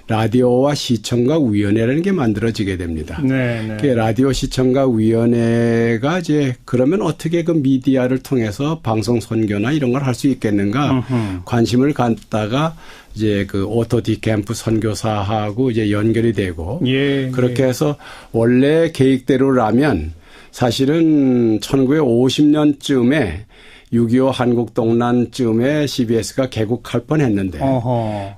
라디오와 시청각 위원회라는 게 만들어지게 됩니다. 네, 네. 라디오 시청각 위원회가 이제 그러면 어떻게 그 미디어를 통해서 방송 선교나 이런 걸 할 수 있겠는가 관심을 갖다가 이제 그 오토 디캠프 선교사하고 이제 연결이 되고 예, 그렇게 해서 원래 계획대로라면 사실은 1950년쯤에 6.25 한국동란쯤에 CBS가 개국할 뻔했는데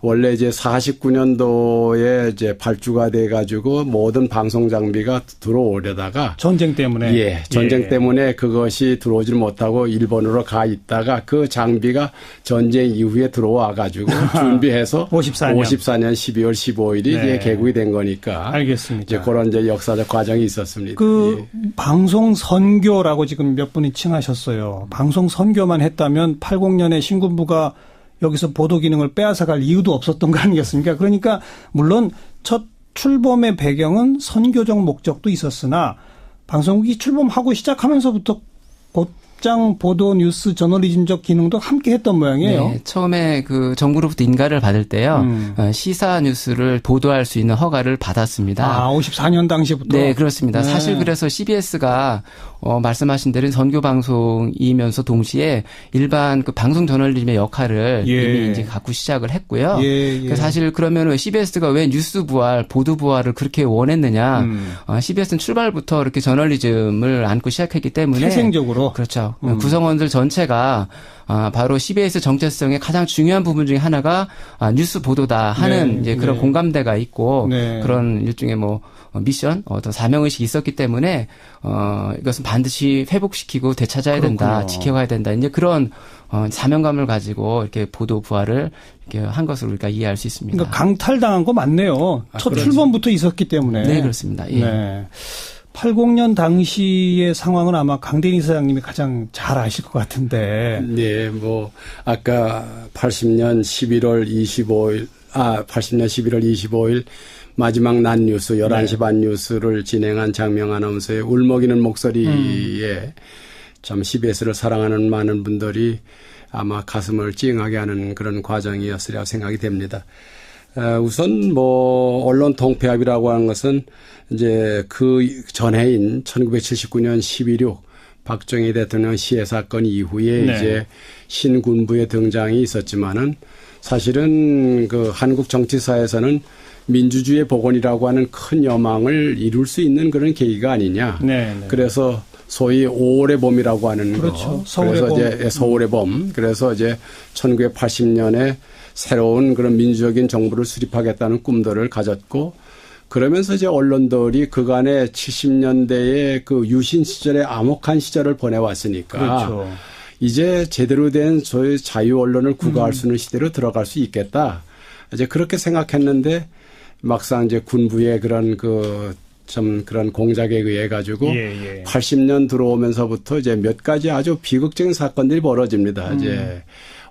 원래 이제 49년도에 이제 발주가 돼가지고 모든 방송 장비가 들어오려다가 전쟁 때문에 예 전쟁 때문에 그것이 들어오질 못하고 일본으로 가 있다가 그 장비가 전쟁 이후에 들어와가지고 준비해서 54년 12월 15일이 네. 이제 개국이 된 거니까 알겠습니다. 이제 그런 이제 역사적 과정이 있었습니다. 그 예. 방송 선교라고 지금 몇 분이 칭하셨어요. 방송 선교만 했다면 80년에 신군부가 여기서 보도 기능을 빼앗아갈 이유도 없었던 거 아니겠습니까? 그러니까 물론 첫 출범의 배경은 선교적 목적도 있었으나 방송국이 출범하고 시작하면서부터 곧장 보도 뉴스 저널리즘적 기능도 함께 했던 모양이에요. 네, 처음에 그 정부로부터 인가를 받을 때요. 시사 뉴스를 보도할 수 있는 허가를 받았습니다. 아, 54년 당시부터? 네, 그렇습니다. 네. 사실 그래서 CBS가 말씀하신 대로 선교 방송이면서 동시에 일반 그 방송 저널리즘의 역할을 예. 이미 이제 갖고 시작을 했고요. 예, 예. 사실 그러면 CBS가 왜 뉴스 부활, 보도 부활을 그렇게 원했느냐? CBS는 출발부터 이렇게 저널리즘을 안고 시작했기 때문에 태생적으로 그렇죠. 구성원들 전체가 바로 CBS 정체성의 가장 중요한 부분 중에 하나가 뉴스 보도다 하는 네, 이제 그런 네. 공감대가 있고 네. 그런 일종의 뭐 미션, 어떤 사명의식이 있었기 때문에 이것은 반드시 회복시키고 되찾아야 그렇군요. 된다, 지켜가야 된다. 이제 그런 사명감을 가지고 이렇게 보도 부활을 이렇게 한 것으로 우리가 이해할 수 있습니다. 그러니까 강탈당한 거 맞네요. 첫 출범부터 있었기 때문에. 네, 그렇습니다. 예. 네. 80년 당시의 상황은 아마 강대니 사장님이 가장 잘 아실 것 같은데. 네, 뭐 아까 80년 11월 25일 마지막 낮 뉴스 11시 반 뉴스를 진행한 장명 아나운서의 울먹이는 목소리에 참 CBS를 사랑하는 많은 분들이 아마 가슴을 찡하게 하는 그런 과정이었으리라고 생각이 됩니다. 우선 뭐 언론 통폐합이라고 하는 것은 이제 그 전해인 1979년 12.6 박정희 대통령 시해 사건 이후에 네. 이제 신군부의 등장이 있었지만은 사실은 그 한국 정치사에서는 민주주의의 복원이라고 하는 큰 여망을 이룰 수 있는 그런 계기가 아니냐. 네, 네. 그래서 소위 5월의 봄이라고 하는 그렇죠. 거. 서울의 그래서 봄. 이제 서울의 봄. 그래서 이제 1980년에 새로운 그런 민주적인 정부를 수립하겠다는 꿈들을 가졌고 그러면서 이제 언론들이 그간의 70년대의 그 유신 시절의 암흑한 시절을 보내왔으니까 그렇죠. 이제 제대로 된 소위 자유 언론을 구가할 수 있는 시대로 들어갈 수 있겠다. 이제 그렇게 생각했는데 막상 이제 군부의 그런 좀 그런 공작에 의해 가지고 80년 들어오면서부터 이제 몇 가지 아주 비극적인 사건들이 벌어집니다. 이제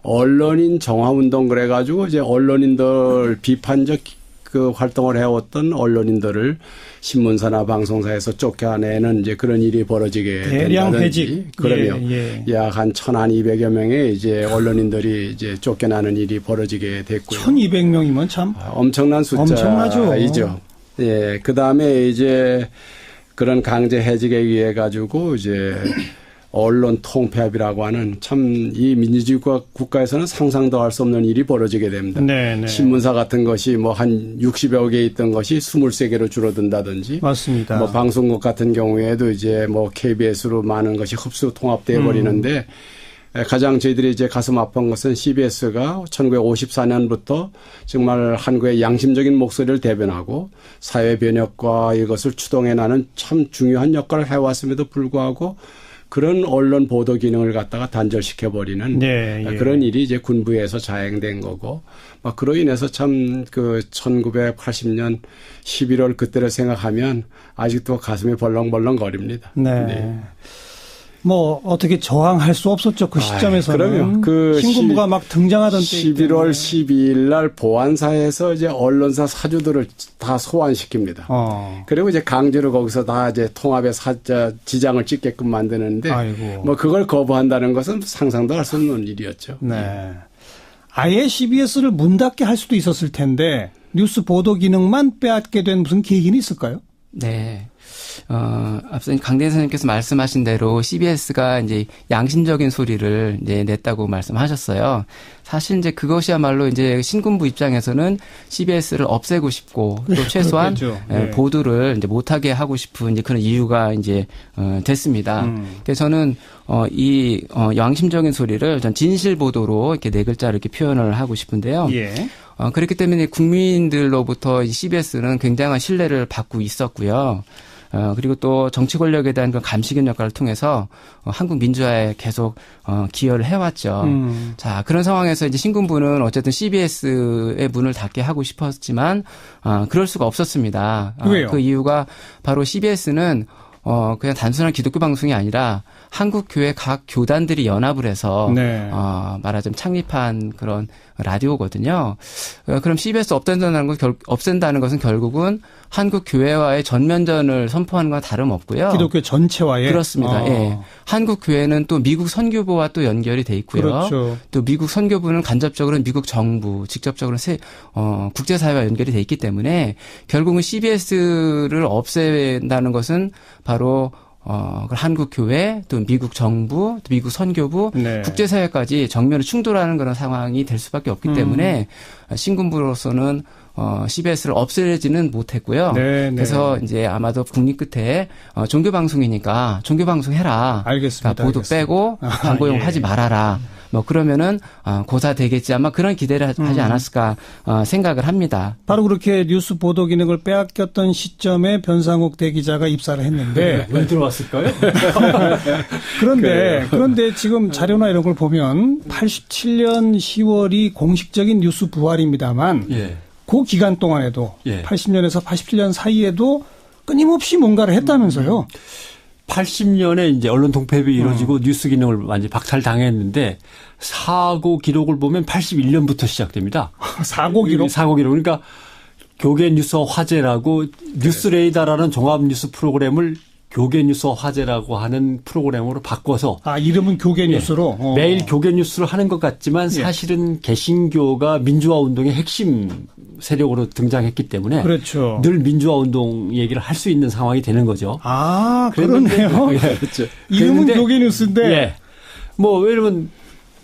언론인 정화운동 그래가지고 이제 언론인들 비판적 그 활동을 해왔던 언론인들을 신문사나 방송사에서 쫓겨내는 이제 그런 일이 벌어지게 대량 회직. 그러면 약 한 1,200여 명의 이제 언론인들이 이제 쫓겨나는 일이 벌어지게 됐고요. 1,200명이면 참 엄청난 숫자이죠. 예, 그 다음에 이제 그런 강제 해직에 의해 가지고 이제 언론 통폐합이라고 하는 참 이 민주주의 국가에서는 상상도 할 수 없는 일이 벌어지게 됩니다. 네네. 신문사 같은 것이 뭐 한 60여 개 있던 것이 23개로 줄어든다든지. 맞습니다. 뭐 방송국 같은 경우에도 이제 뭐 KBS로 많은 것이 흡수 통합되어 버리는데 가장 저희들이 이제 가슴 아픈 것은 CBS가 1954년부터 정말 한국의 양심적인 목소리를 대변하고 사회 변혁과 이것을 추동해 나는 참 중요한 역할을 해왔음에도 불구하고 그런 언론 보도 기능을 갖다가 단절시켜버리는 그런 일이 이제 군부에서 자행된 거고, 막 그로 인해서 참 그 1980년 11월 그때를 생각하면 아직도 가슴이 벌렁벌렁 거립니다. 네. 뭐 어떻게 저항할 수 없었죠. 그 시점에서는. 그럼요. 신군부가 막 등장하던 때 11월 12일 날 보안사에서 이제 언론사 사주들을 다 소환시킵니다. 그리고 이제 강제로 거기서 다 이제 통합의 지장을 찍게끔 만드는데 아이고. 뭐 그걸 거부한다는 것은 상상도 할 수 없는 일이었죠. 네. 아예 CBS를 문 닫게 할 수도 있었을 텐데 뉴스 보도 기능만 빼앗게 된 무슨 계기는 있을까요? 네. 앞서 강대현 선생님께서 말씀하신 대로 CBS가 이제 양심적인 소리를 이제 냈다고 말씀하셨어요. 사실 이제 그것이야말로 이제 신군부 입장에서는 CBS를 없애고 싶고 또 최소한 네. 보도를 이제 못하게 하고 싶은 이제 그런 이유가 이제 됐습니다. 그래서 저는 이 양심적인 소리를 전 진실 보도로 이렇게 네 글자로 이렇게 표현을 하고 싶은데요. 예. 그렇기 때문에 국민들로부터 CBS는 굉장한 신뢰를 받고 있었고요. 그리고 또 정치 권력에 대한 그 감시견 역할을 통해서 한국 민주화에 계속 기여를 해왔죠. 자, 그런 상황에서 이제 신군부는 어쨌든 CBS의 문을 닫게 하고 싶었지만 그럴 수가 없었습니다. 왜요? 그 이유가 바로 CBS는 그냥 단순한 기독교 방송이 아니라 한국 교회 각 교단들이 연합을 해서 네. 말하자면 창립한 그런 라디오거든요. 그럼 CBS 없앤다는 것은 결국은 한국 교회와의 전면전을 선포하는 건 다름없고요. 기독교 전체와의 그렇습니다. 예. 한국 교회는 또 미국 선교부와 또 연결이 돼 있고요. 그렇죠. 또 미국 선교부는 간접적으로 미국 정부, 직접적으로 국제사회와 연결이 돼 있기 때문에 결국은 CBS를 없앤다는 것은 바로 한국 교회, 또 미국 정부, 또 미국 선교부, 네. 국제사회까지 정면으로 충돌하는 그런 상황이 될 수밖에 없기 때문에 신군부로서는 CBS를 없애지는 못했고요. 네, 그래서 네. 이제 아마도 국립 끝에 종교방송이니까 종교방송 해라. 알겠습니다. 그러니까 보도 빼고 광고용 예. 하지 말아라. 뭐 그러면은 고사 되겠지 아마 그런 기대를 하지 않았을까 생각을 합니다. 바로 그렇게 뉴스 보도 기능을 빼앗겼던 시점에 변상욱 대기자가 입사를 했는데 왜 들어왔을까요? 그런데 지금 자료나 이런 걸 보면 87년 10월이 공식적인 뉴스 부활입니다만 예. 그 기간 동안에도 예. 80년에서 87년 사이에도 끊임없이 뭔가를 했다면서요. 80년에 이제 언론 통폐합이 이루어지고 뉴스 기능을 완전히 박탈당했는데 사고 기록을 보면 81년부터 시작됩니다. 사고 기록? 사고 기록. 그러니까 교계 뉴스와 화제라고 뉴스레이더라는 종합 뉴스 프로그램을 교계 뉴스와 화제라고 하는 프로그램으로 바꿔서 이름은 교계 뉴스로 매일 교계 뉴스를 하는 것 같지만 사실은 개신교가 민주화 운동의 핵심 세력으로 등장했기 때문에 그렇죠. 늘 민주화 운동 얘기를 할 수 있는 상황이 되는 거죠. 그러네요. 예, 그렇죠. 이름은 교계 뉴스인데 예. 뭐 왜냐면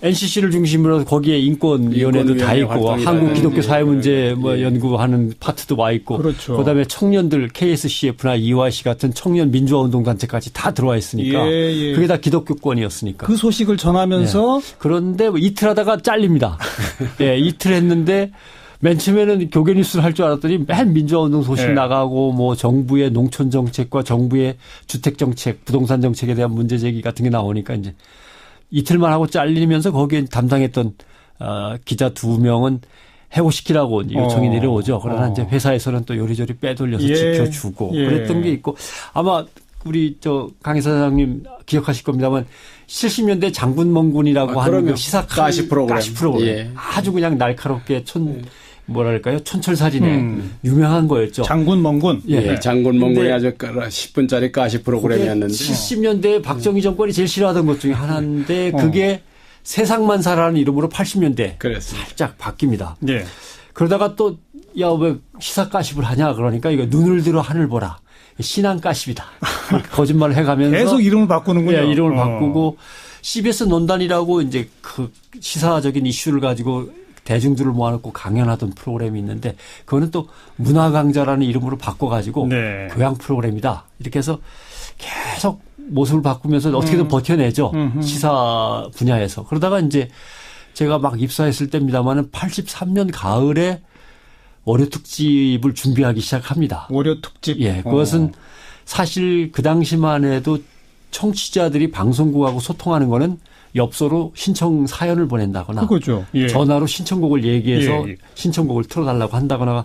NCC를 중심으로 거기에 인권위원회도 다 있고 한국 기독교 사회 문제 뭐 연구하는 파트도 와 있고 그렇죠. 그다음에 청년들 KSCF나 EYC 같은 청년 민주화 운동 단체까지 다 들어와 있으니까 그게 다 기독교권이었으니까 그 소식을 전하면서 그런데 뭐 이틀 하다가 잘립니다. 예, 이틀 했는데 맨 처음에는 교계 뉴스를 할 줄 알았더니 맨 민주화 운동 소식 나가고 뭐 정부의 농촌 정책과 정부의 주택 정책, 부동산 정책에 대한 문제 제기 같은 게 나오니까 이제 이틀만 하고 잘리면서 거기에 담당했던 기자 2명은 해고시키라고 요청이 내려오죠. 그러나 이제 회사에서는 또 요리조리 빼돌려서 지켜주고 그랬던 게 있고 아마 우리 강희사 사장님 기억하실 겁니다만 70년대 장군멍군이라고 하는 그 시사 가시 프로그램. 아주 그냥 날카롭게 뭐랄까요? 촌철살인에 유명한 거였죠. 장군멍군. 장군멍군이 아주 10분짜리 가시 프로그램이었는데 70년대 박정희 정권이 제일 싫어하던 것 중에 하나인데 그게 세상만사라는 이름으로 80년대 살짝 바뀝니다. 네. 그러다가 또 야, 왜 시사 가십을 하냐 그러니까 이거 눈을 들어 하늘 보라. 신앙 가십이다. 거짓말을 해가면서 계속 이름을 바꾸는군요. 예, 이름을 바꾸고 CBS 논단이라고 이제 그 시사적인 이슈를 가지고 대중들을 모아놓고 강연하던 프로그램이 있는데 그거는 또 문화강좌라는 이름으로 바꿔가지고 교양 프로그램이다. 이렇게 해서 계속 모습을 바꾸면서 어떻게든 버텨내죠. 시사 분야에서. 그러다가 이제 제가 막 입사했을 때입니다만은 83년 가을에 월요 특집을 준비하기 시작합니다. 월요 특집? 예. 그것은 사실 그 당시만 해도 청취자들이 방송국하고 소통하는 거는 엽서로 신청 사연을 보낸다거나 그거죠. 전화로 신청곡을 얘기해서 신청곡을 틀어달라고 한다거나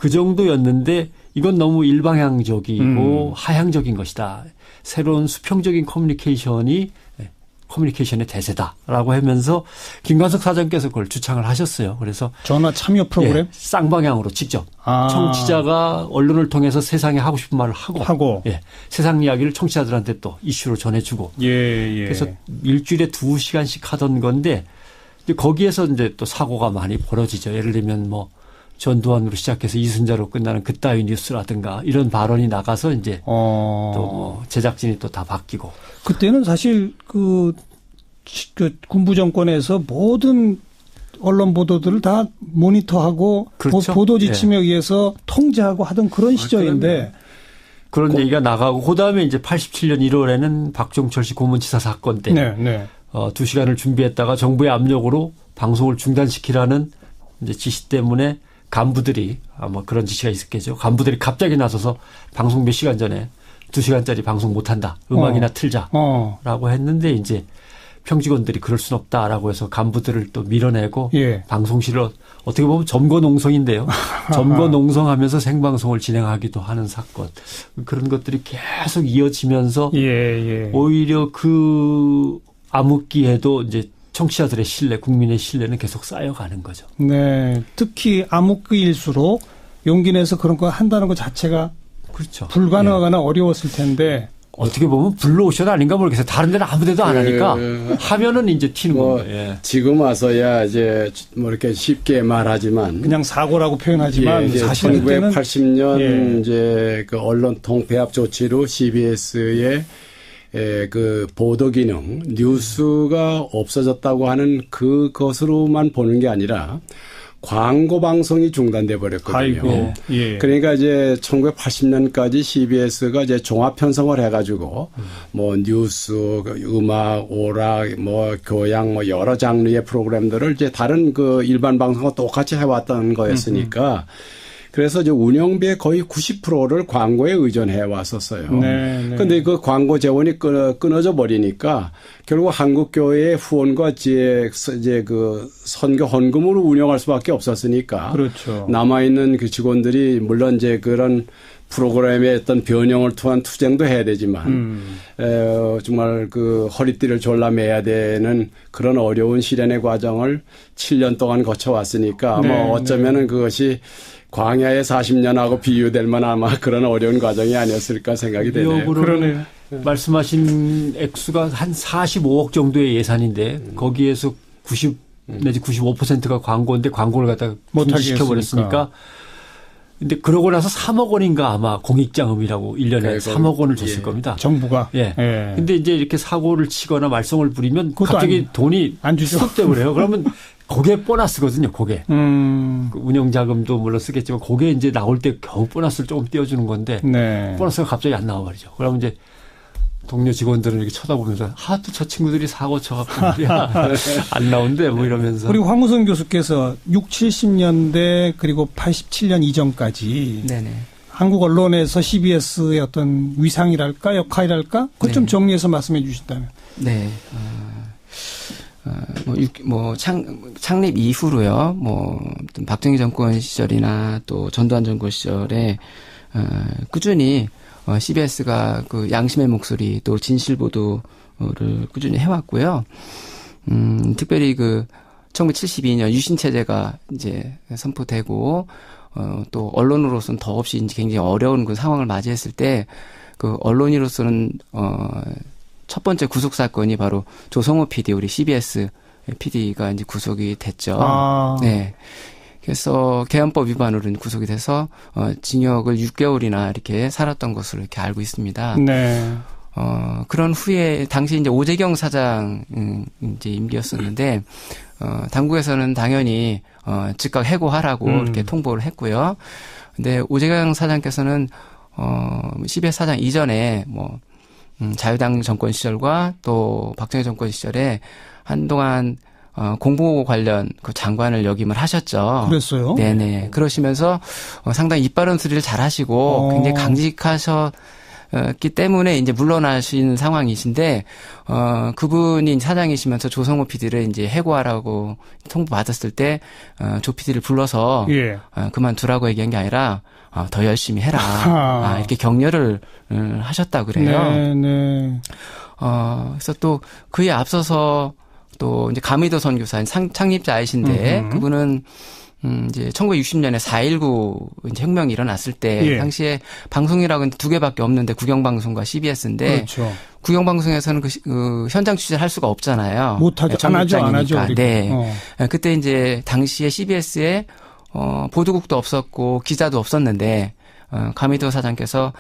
그 정도였는데 이건 너무 일방향적이고 하향적인 것이다. 새로운 수평적인 커뮤니케이션의 대세다라고 하면서 김관석 사장께서 그걸 주창을 하셨어요. 그래서 전화 참여 프로그램? 쌍방향으로 직접 청취자가 언론을 통해서 세상에 하고 싶은 말을 하고 세상 이야기를 청취자들한테 또 이슈로 전해주고 그래서 일주일에 2시간씩 하던 건데 거기에서 이제 또 사고가 많이 벌어지죠. 예를 들면 뭐 전두환으로 시작해서 이순자로 끝나는 그따위 뉴스라든가 이런 발언이 나가서 이제 또 뭐 제작진이 또 다 바뀌고. 그때는 사실 그 군부 정권에서 모든 언론 보도들을 다 모니터하고 그렇죠. 보도 지침에 의해서 통제하고 하던 그런 시절인데 그런 얘기가 나가고 그다음에 이제 87년 1월에는 박종철 씨 고문치사 사건 때 2시간을 준비했다가 정부의 압력으로 방송을 중단시키라는 이제 지시 때문에 간부들이 아마 그런 지시가 있었겠죠. 간부들이 갑자기 나서서 방송 몇 시간 전에 2시간짜리 방송 못한다. 음악이나 틀자라고 했는데 이제 평직원들이 그럴 순 없다라고 해서 간부들을 또 밀어내고 방송실을 어떻게 보면 점거농성인데요. 점거농성하면서 생방송을 진행하기도 하는 사건. 그런 것들이 계속 이어지면서 오히려 그 암흑기에도 이제 청취자들의 신뢰, 국민의 신뢰는 계속 쌓여가는 거죠. 네. 특히 암흑기일수록 용기 내서 그런 거 한다는 것 자체가 그렇죠. 불가능하거나 어려웠을 텐데. 어떻게 보면 블루오션 아닌가 모르겠어요. 다른 데는 아무 데도 안 하니까 하면은 이제 튀는 거예요. 지금 와서야 이제 뭐 이렇게 쉽게 말하지만 그냥 사고라고 표현하지만 사실 1980년 이제 그 언론 통폐합 조치로 CBS의 그 보도 기능, 뉴스가 없어졌다고 하는 그것으로만 보는 게 아니라 광고 방송이 중단돼 버렸거든요. 그러니까 이제 1980년까지 CBS가 이제 종합 편성을 해가지고 뭐 뉴스, 음악, 오락, 뭐 교양, 뭐 여러 장르의 프로그램들을 이제 다른 그 일반 방송과 똑같이 해왔던 거였으니까. 그래서 이제 운영비의 거의 90%를 광고에 의존해 왔었어요. 그런데 그 광고 재원이 끊어져 버리니까 결국 한국교회의 후원과 이제 그 선교 헌금으로 운영할 수밖에 없었으니까. 그렇죠. 남아있는 그 직원들이 물론 이제 그런 프로그램의 어떤 변형을 통한 투쟁도 해야 되지만 정말 그 허리띠를 졸라매야 되는 그런 어려운 실현의 과정을 7년 동안 거쳐왔으니까 뭐 어쩌면은 그것이 광야의 40년하고 비유될 만한 아마 그런 어려운 과정이 아니었을까 생각이 되네요. 그러네요. 말씀하신 액수가 한 45억 정도의 예산인데 거기에서 90 내지 95%가 광고인데 광고를 갖다가 중지시켜버렸으니까. 근데 그러고 나서 3억 원인가 아마 공익장음이라고 1년에 3억 원을 줬을 겁니다. 정부가. 근데 이제 이렇게 사고를 치거나 말썽을 부리면 갑자기 돈이 스톱되버려요. 그러면 그게 보너스거든요, 그게. 운영자금도 물론 쓰겠지만, 그게 이제 나올 때 겨우 보너스를 조금 띄워주는 건데, 보너스가 갑자기 안 나와버리죠. 그러면 이제 동료 직원들은 이렇게 쳐다보면서, 또 저 친구들이 사고 쳐갖고 말이야. 안 나온대, 뭐 이러면서. 그리고 황우선 교수께서 60, 70년대 그리고 87년 이전까지. 한국 언론에서 CBS의 어떤 위상이랄까, 역할이랄까? 그걸 좀 정리해서 말씀해 주신다면. 창립 이후로요, 박정희 정권 시절이나 또 전두환 정권 시절에, 꾸준히, CBS가 그 양심의 목소리 또 진실 보도를 꾸준히 해왔고요. 특별히 그 1972년 유신체제가 이제 선포되고, 또 언론으로서는 더없이 이제 굉장히 어려운 그 상황을 맞이했을 때, 그 언론인으로서는, 첫 번째 구속 사건이 바로 조성호 PD, 우리 CBS PD가 이제 구속이 됐죠. 그래서 개헌법 위반으로 구속이 돼서 징역을 6개월이나 이렇게 살았던 것으로 이렇게 알고 있습니다. 그런 후에 당시 이제 오재경 사장 이제 임기였었는데 당국에서는 당연히 즉각 해고하라고 이렇게 통보를 했고요. 근데 오재경 사장께서는 CBS 사장 이전에 자유당 정권 시절과 또 박정희 정권 시절에 한동안 공보 관련 그 장관을 역임을 하셨죠. 그랬어요? 네네. 그러시면서 상당히 입 바른 소리를 잘 하시고 굉장히 강직하셨던 때문에 이제 물러나신 상황이신데, 그분이 사장이시면서 조성호 PD를 이제 해고하라고 통보 받았을 때, 조 PD를 불러서, 예. 그만두라고 얘기한 게 아니라, 더 열심히 해라. 이렇게 격려를 하셨다 그래요. 네, 네. 그래서 또 그에 앞서서 또 이제 가미도 선교사인 창립자이신데, 그분은 이제 1960년에 4.19 이제 혁명이 일어났을 때, 예. 당시에 방송이라고는 두 개밖에 없는데, 국영방송과 CBS인데, 그렇죠. 국영방송에서는 그 현장 취재를 할 수가 없잖아요. 못하죠. 안 하죠. 네. 그때 이제 당시에 CBS에 보도국도 없었고, 기자도 없었는데, 가미도 사장께서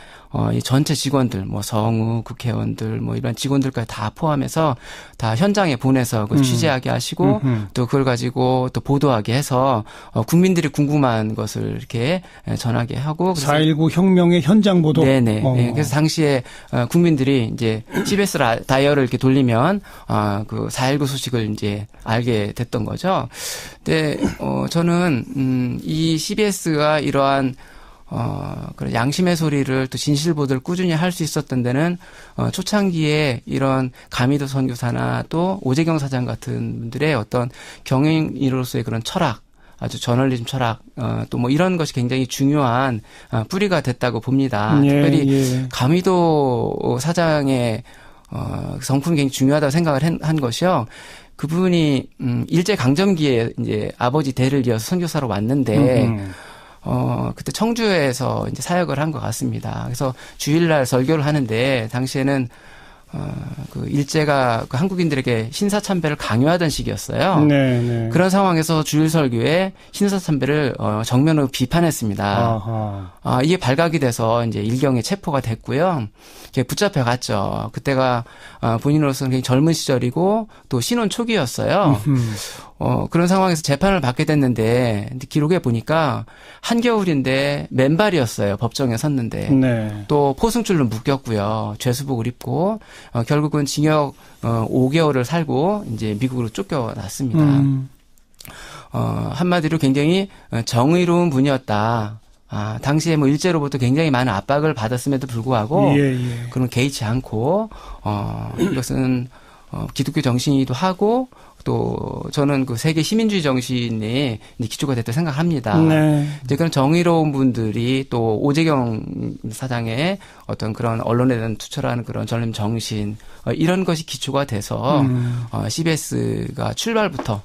이 전체 직원들, 뭐 성우, 국회의원들, 뭐 이런 직원들까지 다 포함해서 다 현장에 보내서 그 취재하게 하시고 또 그걸 가지고 또 보도하게 해서 국민들이 궁금한 것을 이렇게 전하게 하고. 4.19 혁명의 현장 보도. 네네. 네, 그래서 당시에 국민들이 이제 CBS 다이얼을 이렇게 돌리면 그 4.19 소식을 이제 알게 됐던 거죠. 근데 저는 이 CBS가 이러한 그런 양심의 소리를 또 진실 보도를 꾸준히 할 수 있었던 데는 초창기에 이런 가미도 선교사나 또 오재경 사장 같은 분들의 어떤 경영인으로서의 그런 철학, 아주 저널리즘 철학, 또 뭐 이런 것이 굉장히 중요한 뿌리가 됐다고 봅니다. 예, 특별히 예. 가미도 사장의 성품이 굉장히 중요하다고 생각을 한 것이요. 그분이 일제 강점기에 이제 아버지 대를 이어서 선교사로 왔는데. 그때 청주에서 이제 사역을 한 것 같습니다. 그래서 주일날 설교를 하는데, 당시에는, 그 일제가 그 한국인들에게 신사참배를 강요하던 시기였어요. 네, 네. 그런 상황에서 주일 설교에 신사참배를 정면으로 비판했습니다. 이게 발각이 돼서 이제 일경에 체포가 됐고요. 붙잡혀 갔죠. 그때가 본인으로서는 굉장히 젊은 시절이고 또 신혼 초기였어요. 그런 상황에서 재판을 받게 됐는데, 기록에 보니까 한겨울인데 맨발이었어요. 법정에 섰는데. 네. 또 포승줄로 묶였고요. 죄수복을 입고, 결국은 징역 5개월을 살고 이제 미국으로 쫓겨났습니다. 한마디로 굉장히 정의로운 분이었다. 당시에 뭐 일제로부터 굉장히 많은 압박을 받았음에도 불구하고, 그런 개의치 않고, 이것은 기독교 정신이기도 하고, 또 저는 그 세계 시민주의 정신에 기초가 됐다고 생각합니다. 네. 이제 그런 정의로운 분들이 또 오재경 사장의 어떤 그런 언론에 대한 투철하는 그런 전림 정신, 이런 것이 기초가 돼서 CBS가 출발부터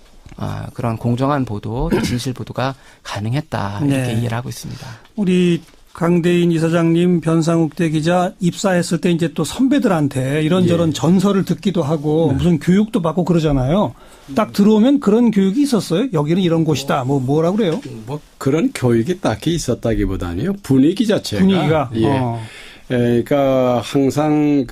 그런 공정한 보도, 진실 보도가 가능했다, 이렇게 네. 이해를 하고 있습니다. 우리 강대인 이사장님, 변상욱 대기자 입사했을 때 이제 또 선배들한테 이런저런 전설을 듣기도 하고 무슨 교육도 받고 그러잖아요. 딱 들어오면 그런 교육이 있었어요? 여기는 이런 곳이다. 뭐라고 그래요? 뭐 그런 교육이 딱히 있었다기보다는요. 분위기 자체가. 분위기가. 그러니까 항상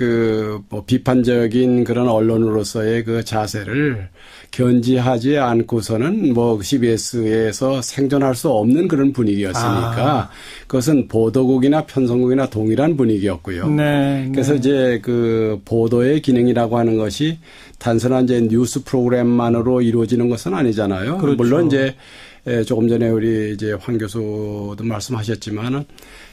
뭐 비판적인 그런 언론으로서의 그 자세를 견지하지 않고서는 뭐 CBS에서 생존할 수 없는 그런 분위기였으니까 그것은 보도국이나 편성국이나 동일한 분위기였고요. 네, 그래서 이제 그 보도의 기능이라고 하는 것이 단순한 이제 뉴스 프로그램만으로 이루어지는 것은 아니잖아요. 그렇죠. 물론 이제 조금 전에 우리 이제 황 교수도 말씀하셨지만은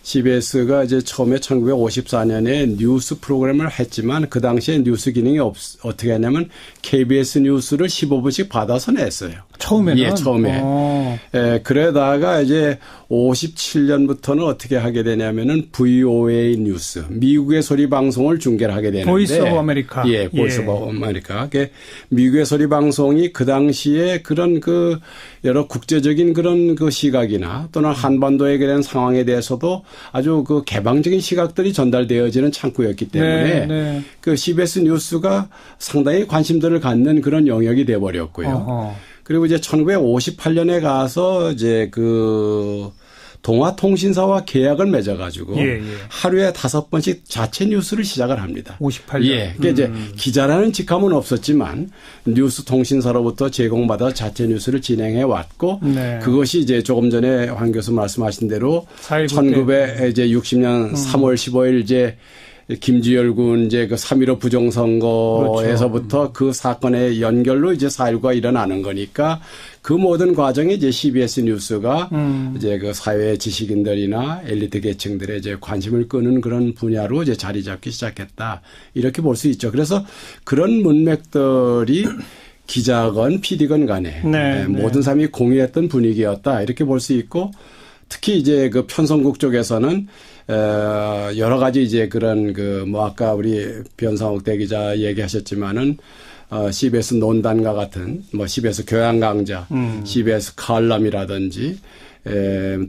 CBS가 이제 처음에 1954년에 뉴스 프로그램을 했지만 그 당시에 뉴스 기능이 어떻게 했냐면 KBS 뉴스를 15분씩 받아서 냈어요. 처음에는? 예, 처음에. 그러다가 이제 57년부터는 어떻게 하게 되냐면은 VOA 뉴스, 미국의 소리 방송을 중계를 하게 되는데. 보이스 오브 아메리카. 예, 보이스 오브 아메리카. 미국의 소리 방송이 그 당시에 그런 그 여러 국제적인 그런 그 시각이나 또는 한반도에 대한 상황에 대해서도 아주 그 개방적인 시각들이 전달되어지는 창구였기 때문에 그 CBS 뉴스가 상당히 관심들을 갖는 그런 영역이 돼버렸고요. 그리고 이제 1958년에 가서 이제 그 동아통신사와 계약을 맺어가지고 하루에 5번씩 자체 뉴스를 시작을 합니다. 58년. 예. 그러니까 이제 기자라는 직함은 없었지만 뉴스 통신사로부터 제공받아 자체 뉴스를 진행해 왔고 그것이 이제 조금 전에 황 교수 말씀하신 대로 1960년 3월 15일 이제 김주열 군 이제 그 3.15 부정선거에서부터 그렇죠. 그 사건의 연결로 이제 4.19가 일어나는 거니까 그 모든 과정에 이제 CBS 뉴스가 이제 그 사회 지식인들이나 엘리트 계층들의 이제 관심을 끄는 그런 분야로 이제 자리 잡기 시작했다. 이렇게 볼 수 있죠. 그래서 그런 문맥들이 기자건 PD건 간에 모든 사람이 공유했던 분위기였다. 이렇게 볼 수 있고 특히 이제 그 편성국 쪽에서는 여러 가지 이제 그런 그 뭐 아까 우리 변상욱 대기자 얘기하셨지만은 CBS 논단과 같은 뭐 CBS 교양 강좌, CBS 칼럼이라든지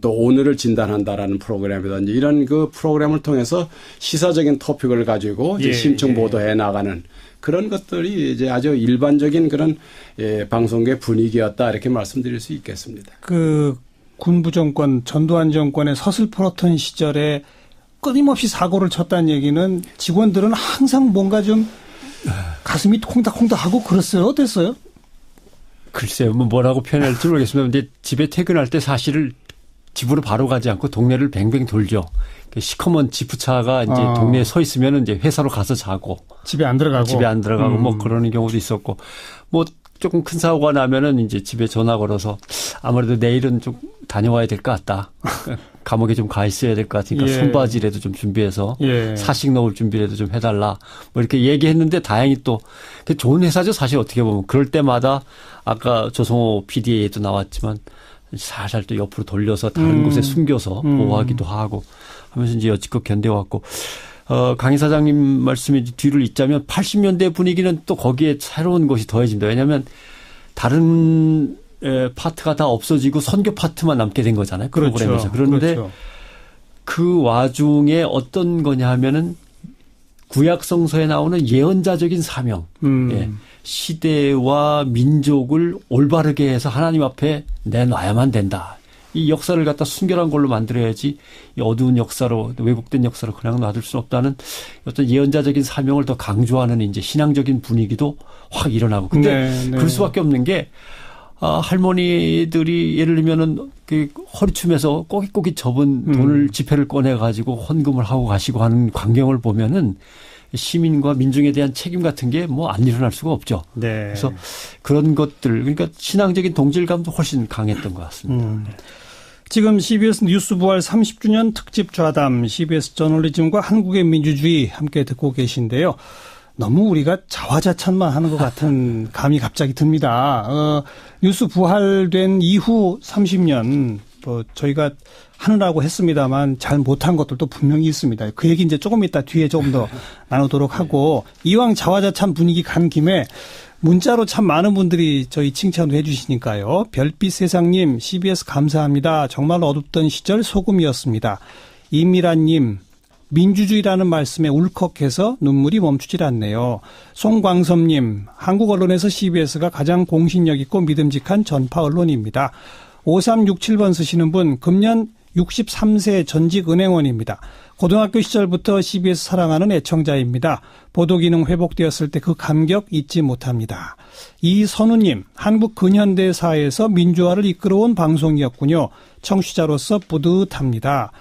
또 오늘을 진단한다라는 프로그램이라든지 이런 그 프로그램을 통해서 시사적인 토픽을 가지고 이제 심층 보도해 나가는 그런 것들이 이제 아주 일반적인 그런 방송계 분위기였다 이렇게 말씀드릴 수 있겠습니다. 그 군부 정권, 전두환 정권의 서슬퍼렇던 시절에 끊임없이 사고를 쳤다는 얘기는 직원들은 항상 뭔가 좀 가슴이 콩닥콩닥하고 그랬어요. 어땠어요? 글쎄요. 뭐라고 표현할지 모르겠습니다. 근데 집에 퇴근할 때 사실을 집으로 바로 가지 않고 동네를 뱅뱅 돌죠. 시커먼 지프차가 이제 동네에 서 있으면 이제 회사로 가서 자고. 집에 안 들어가고. 뭐 그러는 경우도 있었고. 뭐 조금 큰 사고가 나면은 이제 집에 전화 걸어서 아무래도 내일은 좀 다녀와야 될 것 같다. 감옥에 좀 가 있어야 될 것 같으니까 손바지라도 좀 준비해서 사식 넣을 준비라도 좀 해달라. 뭐 이렇게 얘기했는데 다행히 또 좋은 회사죠. 사실 어떻게 보면. 그럴 때마다 아까 조성호 PD에도 나왔지만 살살 또 옆으로 돌려서 다른 곳에 숨겨서 보호하기도 하고 하면서 이제 여지껏 견뎌왔고. 강 이사장님 말씀에 뒤를 잇자면 80년대 분위기는 또 거기에 새로운 것이 더해집니다. 왜냐하면 다른 파트가 다 없어지고 선교 파트만 남게 된 거잖아요. 그렇죠. 프로그램에서. 그런데 그 와중에 어떤 거냐 하면은 구약성서에 나오는 예언자적인 사명. 시대와 민족을 올바르게 해서 하나님 앞에 내놔야만 된다. 이 역사를 갖다 순결한 걸로 만들어야지 이 어두운 역사로 왜곡된 역사로 그냥 놔둘 수 없다는 어떤 예언자적인 사명을 더 강조하는 이제 신앙적인 분위기도 확 일어나고. 근데 그럴 수밖에 없는 게 할머니들이 예를 들면은 그 허리춤에서 꼬깃꼬깃 접은 돈을 지폐를 꺼내 가지고 헌금을 하고 가시고 하는 광경을 보면은 시민과 민중에 대한 책임 같은 게 뭐 안 일어날 수가 없죠. 그래서 그런 것들 그러니까 신앙적인 동질감도 훨씬 강했던 것 같습니다. 지금 CBS 뉴스 부활 30주년 특집 좌담 CBS 저널리즘과 한국의 민주주의 함께 듣고 계신데요. 너무 우리가 자화자찬만 하는 것 같은 감이 갑자기 듭니다. 뉴스 부활된 이후 30년 뭐 저희가 하느라고 했습니다만 잘 못한 것들도 분명히 있습니다. 그 얘기 이제 조금 이따 뒤에 조금 더 나누도록 하고 이왕 자화자찬 분위기 간 김에 문자로 참 많은 분들이 저희 칭찬도 해 주시니까요. 별빛 세상님 CBS 감사합니다. 정말 어둡던 시절 소금이었습니다. 이미라님 민주주의라는 말씀에 울컥해서 눈물이 멈추질 않네요. 송광섭님 한국 언론에서 CBS가 가장 공신력 있고 믿음직한 전파 언론입니다. 5367번 쓰시는 분 금년 63세 전직 은행원입니다. 고등학교 시절부터 CBS 사랑하는 애청자입니다. 보도기능 회복되었을 때 그 감격 잊지 못합니다. 이선우님 한국 근현대사에서 민주화를 이끌어온 방송이었군요. 청취자로서 뿌듯합니다.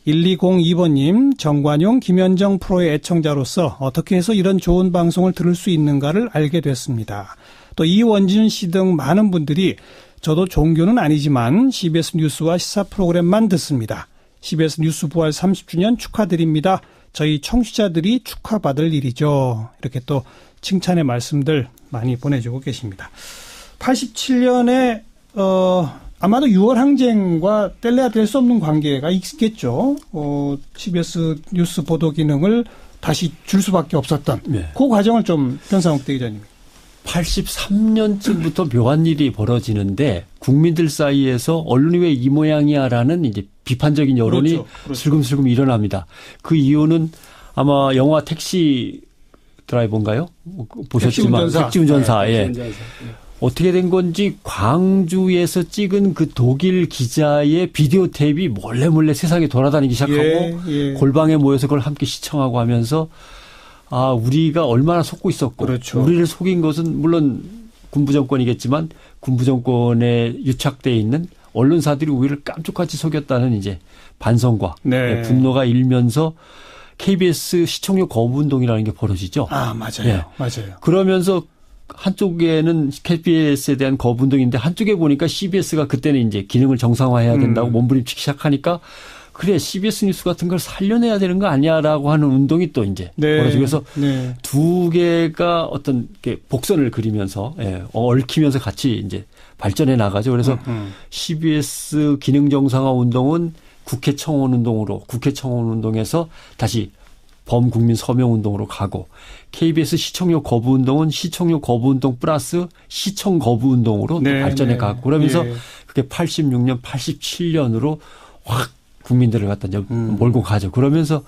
1202번님 정관용 김현정 프로의 애청자로서 어떻게 해서 이런 좋은 방송을 들을 수 있는가를 알게 됐습니다. 또 이원진 씨 등 많은 분들이 저도 종교는 아니지만 CBS 뉴스와 시사 프로그램만 듣습니다. CBS 뉴스 부활 30주년 축하드립니다. 저희 청취자들이 축하받을 일이죠. 이렇게 또 칭찬의 말씀들 많이 보내주고 계십니다. 87년에 아마도 6월 항쟁과 뗄래야 뗄 수 없는 관계가 있겠죠. CBS 뉴스 보도 기능을 다시 줄 수밖에 없었던 그 과정을 좀 변상욱 대기자님. 83년쯤부터 묘한 일이 벌어지는데 국민들 사이에서 언론이 왜 이 모양이야라는 이제 비판적인 여론이 슬금슬금 일어납니다. 그 이유는 아마 영화 택시 드라이버인가요? 보셨지만 택시운전사. 어떻게 된 건지 광주에서 찍은 그 독일 기자의 비디오 테이프가 몰래 세상에 돌아다니기 시작하고 골방에 모여서 그걸 함께 시청하고 하면서 우리가 얼마나 속고 있었고 우리를 속인 것은 물론 군부 정권이겠지만 군부 정권에 유착되어 있는 언론사들이 우리를 깜짝같이 속였다는 이제 반성과 분노가 일면서 KBS 시청률 거부 운동이라는 게 벌어지죠. 아, 맞아요. 예. 맞아요. 그러면서 한쪽에는 KBS에 대한 거부 운동인데 한쪽에 보니까 CBS가 그때는 이제 기능을 정상화해야 된다고 몸부림치기 시작하니까 그래 CBS 뉴스 같은 걸 살려내야 되는 거 아니야라고 하는 운동이 또 이제 벌어지고 그래서 두 개가 어떤 복선을 그리면서 얽히면서 같이 이제 발전해 나가죠. 그래서 CBS 기능 정상화 운동은 국회 청원 운동으로 국회 청원 운동에서 다시 범국민 서명 운동으로 가고 KBS 시청료 거부 운동은 시청료 거부 운동 플러스 시청 거부 운동으로 발전해 가고 그러면서 그게 86년, 87년으로 확 국민들을 갖다 이제 몰고 가죠. 그러면서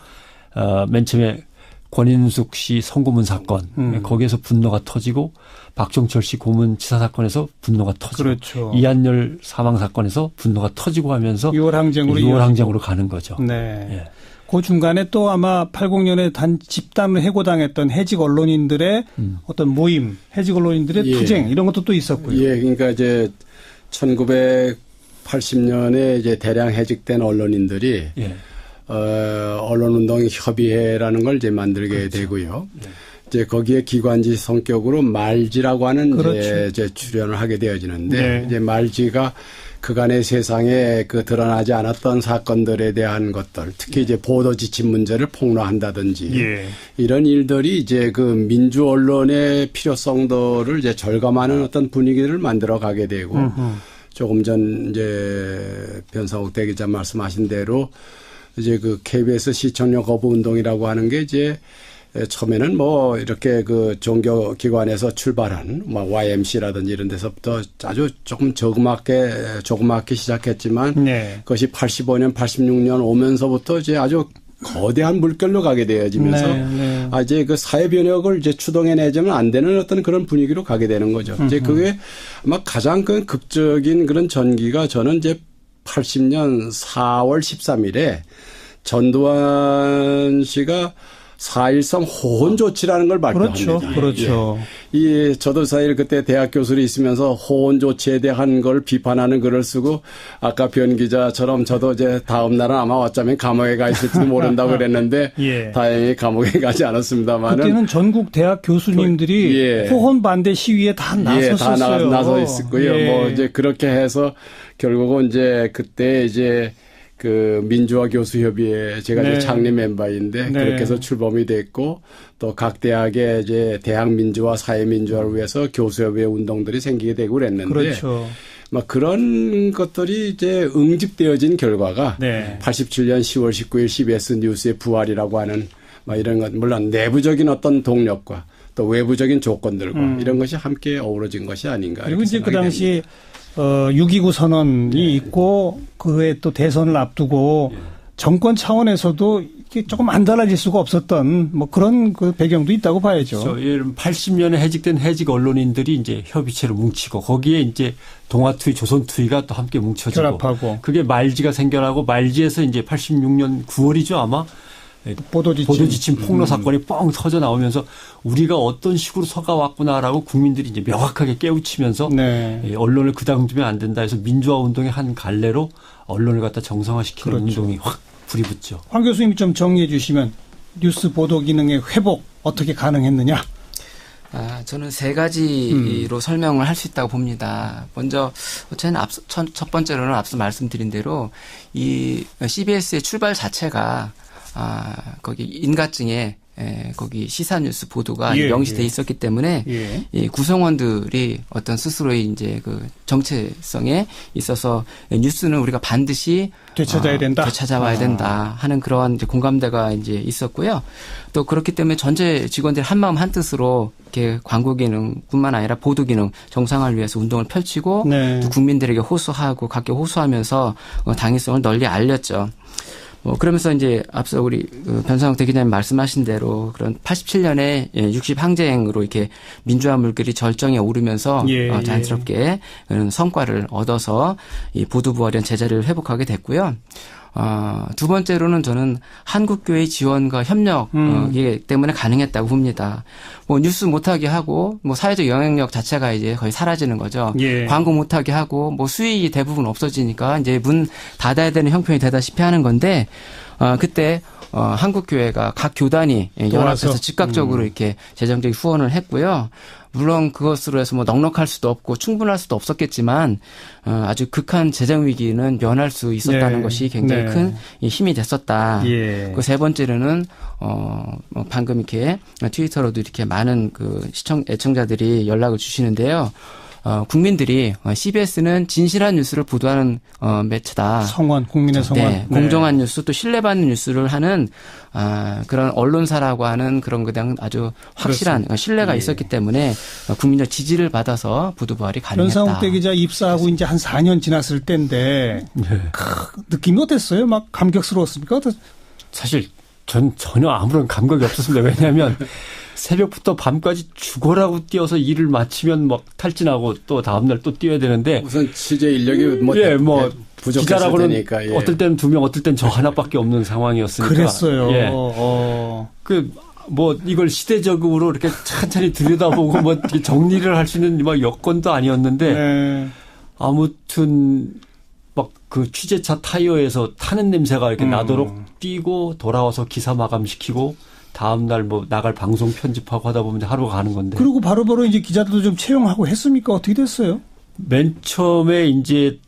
맨 처음에 권인숙 씨 성고문 사건 거기에서 분노가 터지고 박종철 씨 고문치사 사건에서 분노가 터지고 그렇죠. 이한열 사망 사건에서 분노가 터지고 하면서 6월 항쟁으로 가는 거죠. 네. 예. 그 중간에 또 아마 80년에 집단을 해고당했던 해직 언론인들의 어떤 모임, 해직 언론인들의 투쟁 이런 것도 또 있었고요. 예, 그러니까 이제 1980년에 이제 대량 해직된 언론인들이 언론운동협의회라는 걸 이제 만들게 되고요. 이제 거기에 기관지 성격으로 말지라고 하는 이제 출연을 하게 되어지는데 이제 말지가 그간의 세상에 그 드러나지 않았던 사건들에 대한 것들, 특히 이제 보도 지침 문제를 폭로한다든지 이런 일들이 이제 그 민주 언론의 필요성들을 이제 절감하는 어떤 분위기를 만들어 가게 되고 조금 전 이제 변상욱 대기자 말씀하신 대로 이제 그 KBS 시청료 거부 운동이라고 하는 게 이제 처음에는 뭐 이렇게 그 종교기관에서 출발한 뭐 YMC라든지 이런 데서부터 아주 조금 조그맣게 시작했지만 그것이 85년, 86년 오면서부터 이제 아주 거대한 물결로 가게 되어지면서 이제 그 사회 변혁을 이제 추동해내자면 안 되는 어떤 그런 분위기로 가게 되는 거죠. 이제 그게 아마 가장 큰 극적인 그런 전기가 저는 이제 80년 4월 13일에 전두환 씨가 4.13 호헌 조치라는 걸 발표합니다. 그렇죠. 이 저도 사실 그때 대학 교수로 있으면서 호헌 조치에 대한 걸 비판하는 글을 쓰고 아까 변 기자처럼 저도 이제 다음 날은 아마 어쩌면 감옥에 가 있을지도 모른다고 그랬는데 다행히 감옥에 가지 않았습니다만은 그때는 전국 대학 교수님들이 호헌 반대 시위에 다 나섰었어요. 다 나서 있었고요. 뭐 이제 그렇게 해서 결국은 이제 그때 이제 그 민주화 교수협의회 제가 이제 창립 멤버인데 그렇게 해서 출범이 됐고 또 각 대학의 이제 대학 민주화, 사회 민주화를 위해서 교수협의회 운동들이 생기게 되고 그랬는데 막 그런 것들이 이제 응집되어진 결과가 87년 10월 19일 CBS 뉴스의 부활이라고 하는 막 이런 것 물론 내부적인 어떤 동력과 또 외부적인 조건들과 이런 것이 함께 어우러진 것이 아닌가. 그리고 이제 그 당시 6.29 선언이 있고 그에 또 대선을 앞두고 정권 차원에서도 이게 조금 안 달라질 수가 없었던 뭐 그런 그 배경도 있다고 봐야죠. 예를 들면 80년에 해직된 해직 언론인들이 이제 협의체로 뭉치고 거기에 이제 동아투이, 조선투이가 또 함께 뭉쳐지고 결합하고 그게 말지가 생겨나고 말지에서 이제 86년 9월이죠 아마. 보도지침 폭로 사건이 뻥 터져 나오면서 우리가 어떤 식으로 서가왔구나라고 국민들이 이제 명확하게 깨우치면서 언론을 그다음두면 안 된다 해서 민주화 운동의 한 갈래로 언론을 갖다 정상화시키는 운동이 확 불이 붙죠. 황 교수님이 좀 정리해 주시면 뉴스 보도 기능의 회복 어떻게 가능했느냐? 저는 세 가지로 설명을 할 수 있다고 봅니다. 먼저 저는 첫 번째로는 앞서 말씀드린 대로 이 CBS의 출발 자체가 거기 인가증에 거기 시사뉴스 보도가 명시돼 있었기 때문에 이 구성원들이 어떤 스스로의 이제 그 정체성에 있어서 뉴스는 우리가 반드시 되찾아와야 된다 하는 그런 이제 공감대가 이제 있었고요. 또 그렇기 때문에 전체 직원들이 한마음 한뜻으로 이렇게 광고 기능뿐만 아니라 보도 기능 정상화를 위해서 운동을 펼치고 또 국민들에게 호소하고 각계 호소하면서 당위성을 널리 알렸죠. 그러면서 이제 앞서 우리 변상욱 대기자님 말씀하신 대로 그런 87년에 60 항쟁으로 이렇게 민주화 물결이 절정에 오르면서 자연스럽게 그런 성과를 얻어서 이 보도부활이란 제자리를 회복하게 됐고요. 두 번째로는 저는 한국교회의 지원과 협력 때문에 가능했다고 봅니다. 뭐 뉴스 못하게 하고 뭐 사회적 영향력 자체가 이제 거의 사라지는 거죠. 광고 못하게 하고 뭐 수익이 대부분 없어지니까 이제 문 닫아야 되는 형편이 되다시피 하는 건데 그때 한국교회가 각 교단이 연합해서 즉각적으로 이렇게 재정적인 후원을 했고요. 물론 그것으로 해서 뭐 넉넉할 수도 없고 충분할 수도 없었겠지만 아주 극한 재정 위기는 면할 수 있었다는 것이 굉장히 큰 힘이 됐었다. 그 세 번째로는 방금 이렇게 트위터로도 이렇게 많은 그 애청자들이 연락을 주시는데요. 국민들이 CBS는 진실한 뉴스를 보도하는 매체다. 성원, 국민의 성원. 네, 공정한 뉴스 또 신뢰받는 뉴스를 하는 그런 언론사라고 하는 그런 그냥 아주 확실한 그렇습니다. 신뢰가 있었기 때문에 국민적 지지를 받아서 보도부활이 가능했다. 변상욱 대기자 입사하고 이제 한 4년 지났을 때인데 느낌이 어땠어요? 막 감격스러웠습니까? 사실 전 전혀 아무런 감각이 없었습니다. 왜냐하면 새벽부터 밤까지 죽어라고 뛰어서 일을 마치면 막 탈진하고 또 다음날 또 뛰어야 되는데 우선 취재 인력이 기자라고는 테니까, 어떨 때는 2명, 어떨 때는 저 하나밖에 없는 상황이었으니까. 그랬어요. 이걸 시대적으로 이렇게 천천히 들여다보고 뭐 정리를 할 수 있는 막 여건도 아니었는데 아무튼 막 그 취재차 타이어에서 타는 냄새가 이렇게 나도록 뛰고 돌아와서 기사 마감시키고 다음 날 뭐 나갈 방송 편집하고 하다 보면 하루가 가는 건데. 그리고 바로바로 이제 기자들도 좀 채용하고 했습니까? 어떻게 됐어요? 맨 처음에 이제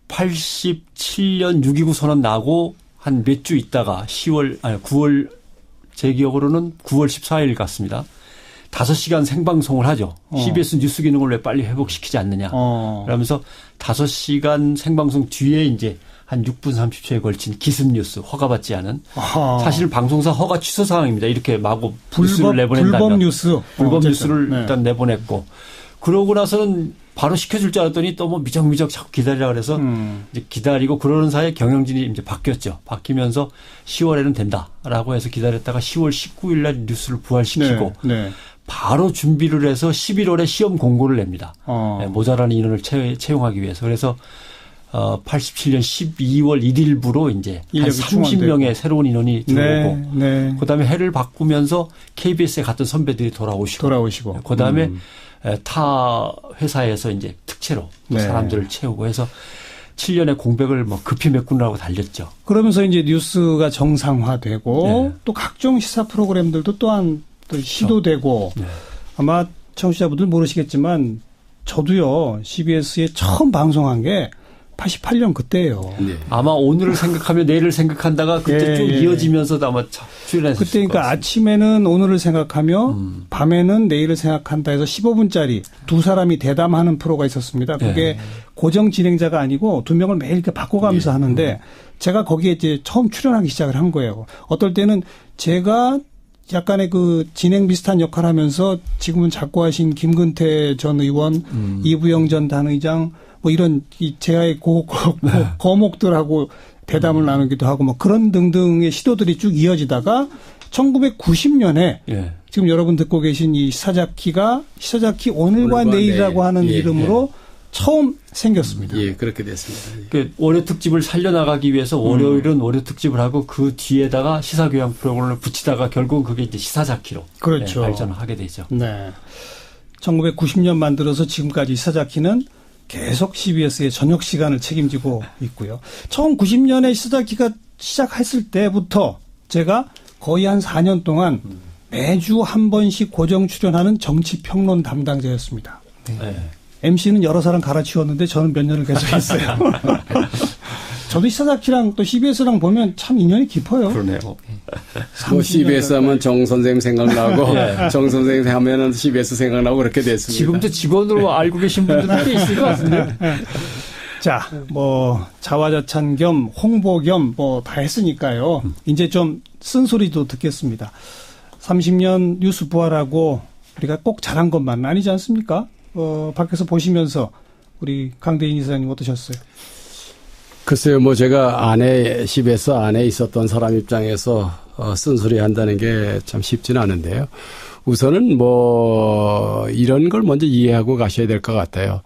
87년 6.29 선언 나고 한 몇 주 있다가 9월 제 기억으로는 9월 14일 같습니다. 5시간 생방송을 하죠. CBS 뉴스 기능을 왜 빨리 회복시키지 않느냐. 그러면서 5시간 생방송 뒤에 이제 한 6분 30초에 걸친 기습 뉴스 허가받지 않은 사실 방송사 허가 취소 상황입니다. 이렇게 마구 뉴스를 내보낸다면. 불법 뉴스. 불법 뉴스를 일단 내보냈고 그러고 나서는 바로 시켜줄 줄 알았더니 또 뭐 미적미적 자꾸 기다리라 그래서 이제 기다리고 그러는 사이에 경영진이 이제 바뀌었죠. 바뀌면서 10월에는 된다라고 해서 기다렸다가 10월 19일 날 뉴스를 부활시키고 바로 준비를 해서 11월에 시험 공고를 냅니다. 모자라는 인원을 채용하기 위해서. 그래서 87년 12월 1일부로 이제 한 30명의 새로운 인원이 들어오고 그다음에 해를 바꾸면서 KBS에 갔던 선배들이 돌아오시고 그다음에 타 회사에서 이제 특채로 사람들을 채우고 해서 7년의 공백을 뭐 급히 메꾸느라고 달렸죠. 그러면서 이제 뉴스가 정상화되고 또 각종 시사 프로그램들도 또한 또 시도되고 아마 청취자분들 모르시겠지만 저도요 CBS에 처음 방송한 게 88년 그때예요. 아마 오늘을 생각하며 내일을 생각한다가 그때 쭉 이어지면서 아마 출연했을 그때 그러니까 아침에는 오늘을 생각하며 밤에는 내일을 생각한다 해서 15분짜리 두 사람이 대담하는 프로가 있었습니다. 그게 고정 진행자가 아니고 2명을 매일 이렇게 바꿔가면서 하는데 제가 거기에 이제 처음 출연하기 시작을 한 거예요. 어떨 때는 제가 약간의 그 진행 비슷한 역할을 하면서 지금은 작고하신 김근태 전 의원, 이부영 전 단의장 뭐 이런 제아의 거목들하고 대담을 나누기도 하고 뭐 그런 등등의 시도들이 쭉 이어지다가 1990년에 지금 여러분 듣고 계신 이 시사자키 오늘과 내일이라고 하는 이름으로 처음 생겼습니다. 예, 그렇게 됐습니다. 그 월요 특집을 살려나가기 위해서 월요일은 월요 특집을 하고 그 뒤에다가 시사교양 프로그램을 붙이다가 결국은 그게 이제 시사자키로 발전을 하게 되죠. 네. 1990년 만들어서 지금까지 시사자키는 계속 CBS의 저녁 시간을 책임지고 있고요. 처음 90년에 시사자키가 시작했을 때부터 제가 거의 한 4년 동안 매주 한 번씩 고정 출연하는 정치평론 담당자였습니다. MC는 여러 사람 갈아치웠는데 저는 몇 년을 계속 했어요. 저도 시사자키랑 또 CBS랑 보면 참 인연이 깊어요. 그러네요. 뭐 CBS 하면 정 선생님 생각나고 정 선생님 하면은 CBS 생각나고 그렇게 됐습니다. 지금도 직원으로 알고 계신 분들도 꽤 있을 것 같은데. 자, 뭐 자화자찬 겸 홍보 겸 뭐 다 했으니까요. 이제 좀 쓴소리도 듣겠습니다. 30년 뉴스 부활하고 우리가 꼭 잘한 것만은 아니지 않습니까? 밖에서 보시면서 우리 강대인 이사님 어떠셨어요? 글쎄요, 뭐 제가 CBS 안에 있었던 사람 입장에서 쓴소리 한다는 게 참 쉽지는 않은데요. 우선은 뭐 이런 걸 먼저 이해하고 가셔야 될 것 같아요.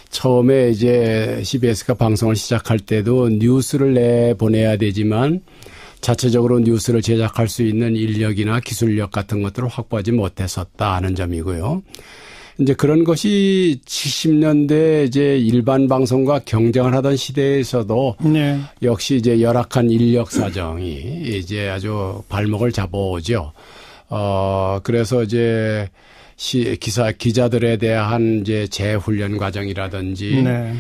처음에 이제 CBS가 방송을 시작할 때도 뉴스를 내보내야 되지만 자체적으로 뉴스를 제작할 수 있는 인력이나 기술력 같은 것들을 확보하지 못했었다는 점이고요. 이제 그런 것이 70년대 이제 일반 방송과 경쟁을 하던 시대에서도 네. 역시 이제 열악한 인력 사정이 이제 아주 발목을 잡아오죠. 그래서 이제 기자들에 대한 이제 재훈련 과정이라든지 네.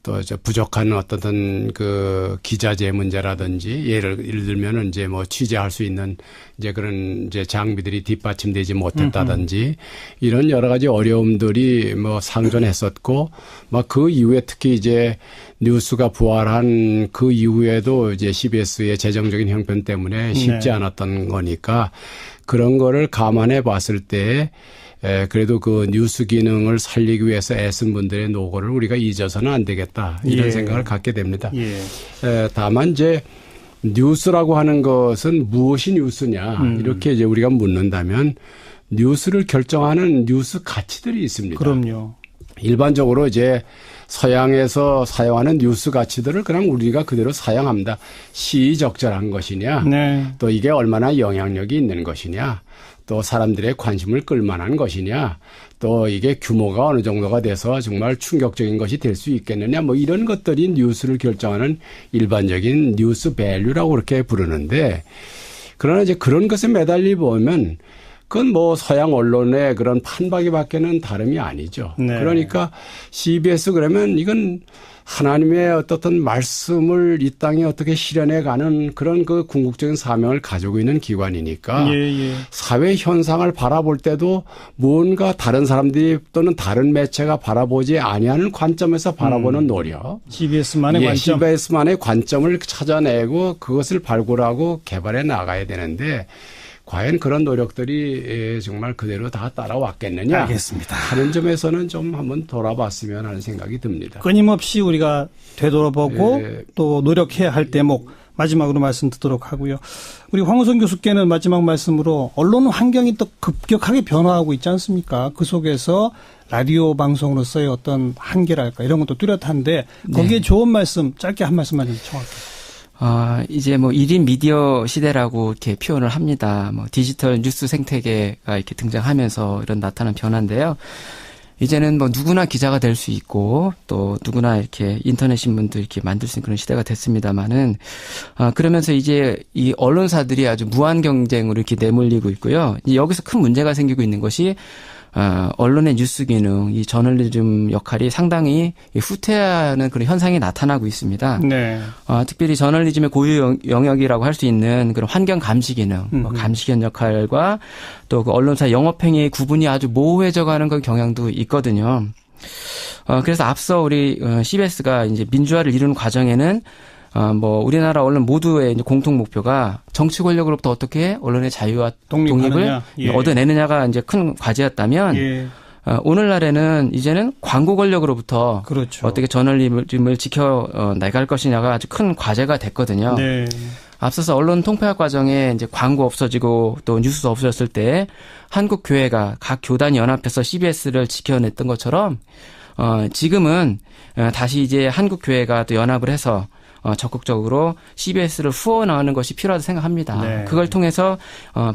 또 이제 부족한 어떤 그 기자재 문제라든지 예를 들면은 이제 뭐 취재할 수 있는 이제 그런 이제 장비들이 뒷받침되지 못했다든지 이런 여러 가지 어려움들이 뭐 상존했었고 막 그 이후에 특히 이제 뉴스가 부활한 그 이후에도 이제 CBS의 재정적인 형편 때문에 쉽지 네. 않았던 거니까 그런 거를 감안해 봤을 때 그래도 그 뉴스 기능을 살리기 위해서 애쓴 분들의 노고를 우리가 잊어서는 안 되겠다. 이런 예. 생각을 갖게 됩니다. 예. 다만 이제 뉴스라고 하는 것은 무엇이 뉴스냐 이렇게 이제 우리가 묻는다면 뉴스를 결정하는 뉴스 가치들이 있습니다. 그럼요. 일반적으로 이제 서양에서 사용하는 뉴스 가치들을 그냥 우리가 그대로 사용합니다. 시의적절한 것이냐, 네. 또 이게 얼마나 영향력이 있는 것이냐, 또 사람들의 관심을 끌만한 것이냐, 또 이게 규모가 어느 정도가 돼서 정말 충격적인 것이 될 수 있겠느냐, 뭐 이런 것들이 뉴스를 결정하는 일반적인 뉴스 밸류라고 그렇게 부르는데, 그러나 이제 그런 것에 매달리 보면 그건 뭐 서양 언론의 그런 판박이밖에는 다름이 아니죠. 네. 그러니까 CBS 그러면 이건 하나님의 어떤 말씀을 이 땅에 어떻게 실현해 가는 그런 그 궁극적인 사명을 가지고 있는 기관이니까 사회 현상을 바라볼 때도 무언가 다른 사람들이 또는 다른 매체가 바라보지 아니하는 관점에서 바라보는 노력. CBS만의 관점. CBS만의 관점을 찾아내고 그것을 발굴하고 개발해 나가야 되는데 과연 그런 노력들이 정말 그대로 다 따라왔겠느냐. 알겠습니다. 하는 점에서는 좀 한번 돌아봤으면 하는 생각이 듭니다. 끊임없이 우리가 되돌아보고 또 노력해야 할 대목 마지막으로 말씀 듣도록 하고요. 우리 황우선 교수께는 마지막 말씀으로 언론 환경이 또 급격하게 변화하고 있지 않습니까? 그 속에서 라디오 방송으로서의 어떤 한계랄까 이런 것도 뚜렷한데 거기에 네. 좋은 말씀 짧게 한 말씀만 좀 청할게요. 이제 뭐 1인 미디어 시대라고 이렇게 표현을 합니다. 뭐 디지털 뉴스 생태계가 이렇게 등장하면서 이런 나타난 변화인데요. 이제는 뭐 누구나 기자가 될 수 있고 또 누구나 이렇게 인터넷 신문도 이렇게 만들 수 있는 그런 시대가 됐습니다만은 그러면서 이제 이 언론사들이 아주 무한 경쟁으로 이렇게 내몰리고 있고요. 여기서 큰 문제가 생기고 있는 것이 언론의 뉴스 기능, 이 저널리즘 역할이 상당히 후퇴하는 그런 현상이 나타나고 있습니다. 네. 특별히 저널리즘의 고유 영역이라고 할 수 있는 그런 환경 감시 기능, 감시견 역할과 또 그 언론사 영업행위의 구분이 아주 모호해져가는 그 경향도 있거든요. 그래서 앞서 우리 CBS가 이제 민주화를 이루는 과정에는 뭐 우리나라 언론 모두의 이제 공통 목표가 정치 권력으로부터 어떻게 언론의 자유와 독립을 얻어내느냐가 이제 큰 과제였다면 오늘날에는 이제는 광고 권력으로부터 그렇죠. 어떻게 저널리즘을 지켜 나갈 것이냐가 아주 큰 과제가 됐거든요. 네. 앞서서 언론 통폐합 과정에 이제 광고 없어지고 또 뉴스 없어졌을 때 한국 교회가 각 교단이 연합해서 CBS를 지켜냈던 것처럼 지금은 다시 이제 한국 교회가 또 연합을 해서 적극적으로 CBS를 후원하는 것이 필요하다고 생각합니다. 네. 그걸 통해서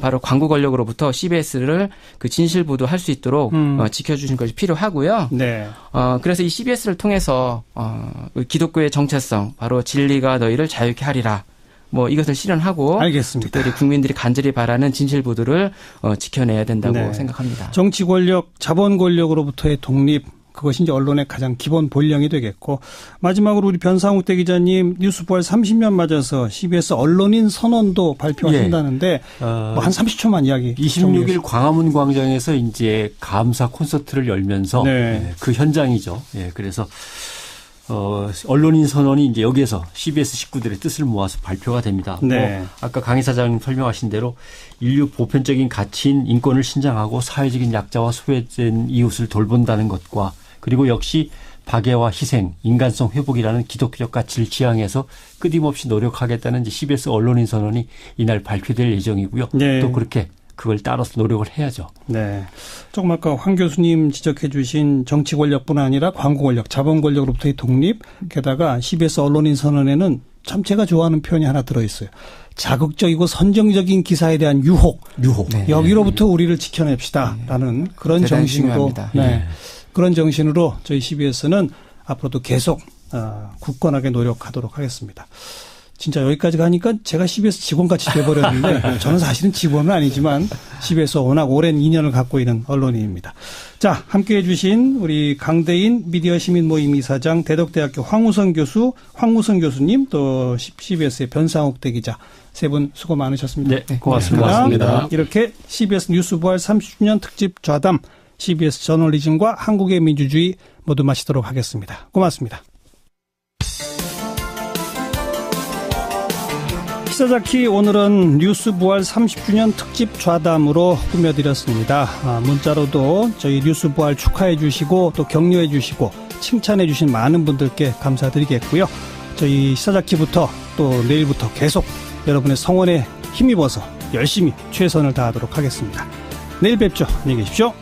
바로 광고 권력으로부터 CBS를 그 진실 보도할 수 있도록 지켜주시는 것이 필요하고요. 네. 그래서 이 CBS를 통해서 기독교의 정체성, 바로 진리가 너희를 자유케 하리라. 뭐 이것을 실현하고 알겠습니다. 특별히 국민들이 간절히 바라는 진실 보도를 지켜내야 된다고 네. 생각합니다. 정치 권력, 자본 권력으로부터의 독립. 그것이 이제 언론의 가장 기본 본령이 되겠고 마지막으로 우리 변상욱 대기자님 뉴스부활 30년 맞아서 CBS 언론인 선언도 발표하신다는데 뭐 한 30초만 이야기. 26일 광화문 광장에서 이제 감사 콘서트를 열면서 네. 그 현장이죠. 예, 그래서 언론인 선언이 이제 여기에서 CBS 식구들의 뜻을 모아서 발표가 됩니다. 네. 아까 강 이사장님 설명하신 대로 인류 보편적인 가치인 인권을 신장하고 사회적인 약자와 소외된 이웃을 돌본다는 것과 그리고 역시 박애와 희생, 인간성 회복이라는 기독교적 가치를 지향해서 끊임없이 노력하겠다는 이제 CBS 언론인 선언이 이날 발표될 예정이고요. 네. 또 그렇게 그걸 따라서 노력을 해야죠. 네. 조금 아까 황 교수님 지적해 주신 정치 권력뿐 아니라 광고 권력, 자본 권력으로부터의 독립, 게다가 CBS 언론인 선언에는 참 제가 좋아하는 표현이 하나 들어있어요. 자극적이고 선정적인 기사에 대한 유혹. 네. 여기로부터 우리를 지켜냅시다라는 그런 정신으로 그런 정신으로 저희 CBS는 앞으로도 계속 굳건하게 노력하도록 하겠습니다. 진짜 여기까지 가니까 제가 CBS 직원같이 돼버렸는데 저는 사실은 직원은 아니지만 CBS와 워낙 오랜 인연을 갖고 있는 언론인입니다. 자, 함께해 주신 우리 강대인 미디어 시민 모임 이사장, 대덕대학교 황우선 교수님, 또 CBS의 변상욱 대기자 세 분 수고 많으셨습니다. 네, 고맙습니다. 이렇게 CBS 뉴스 부활 30주년 특집 좌담, CBS 저널리즘과 한국의 민주주의 모두 마치도록 하겠습니다. 고맙습니다. 시사자키 오늘은 뉴스 부활 30주년 특집 좌담으로 꾸며드렸습니다. 문자로도 저희 뉴스 부활 축하해 주시고 또 격려해 주시고 칭찬해 주신 많은 분들께 감사드리겠고요. 저희 시사자키부터 또 내일부터 계속 여러분의 성원에 힘입어서 열심히 최선을 다하도록 하겠습니다. 내일 뵙죠. 안녕히 계십시오.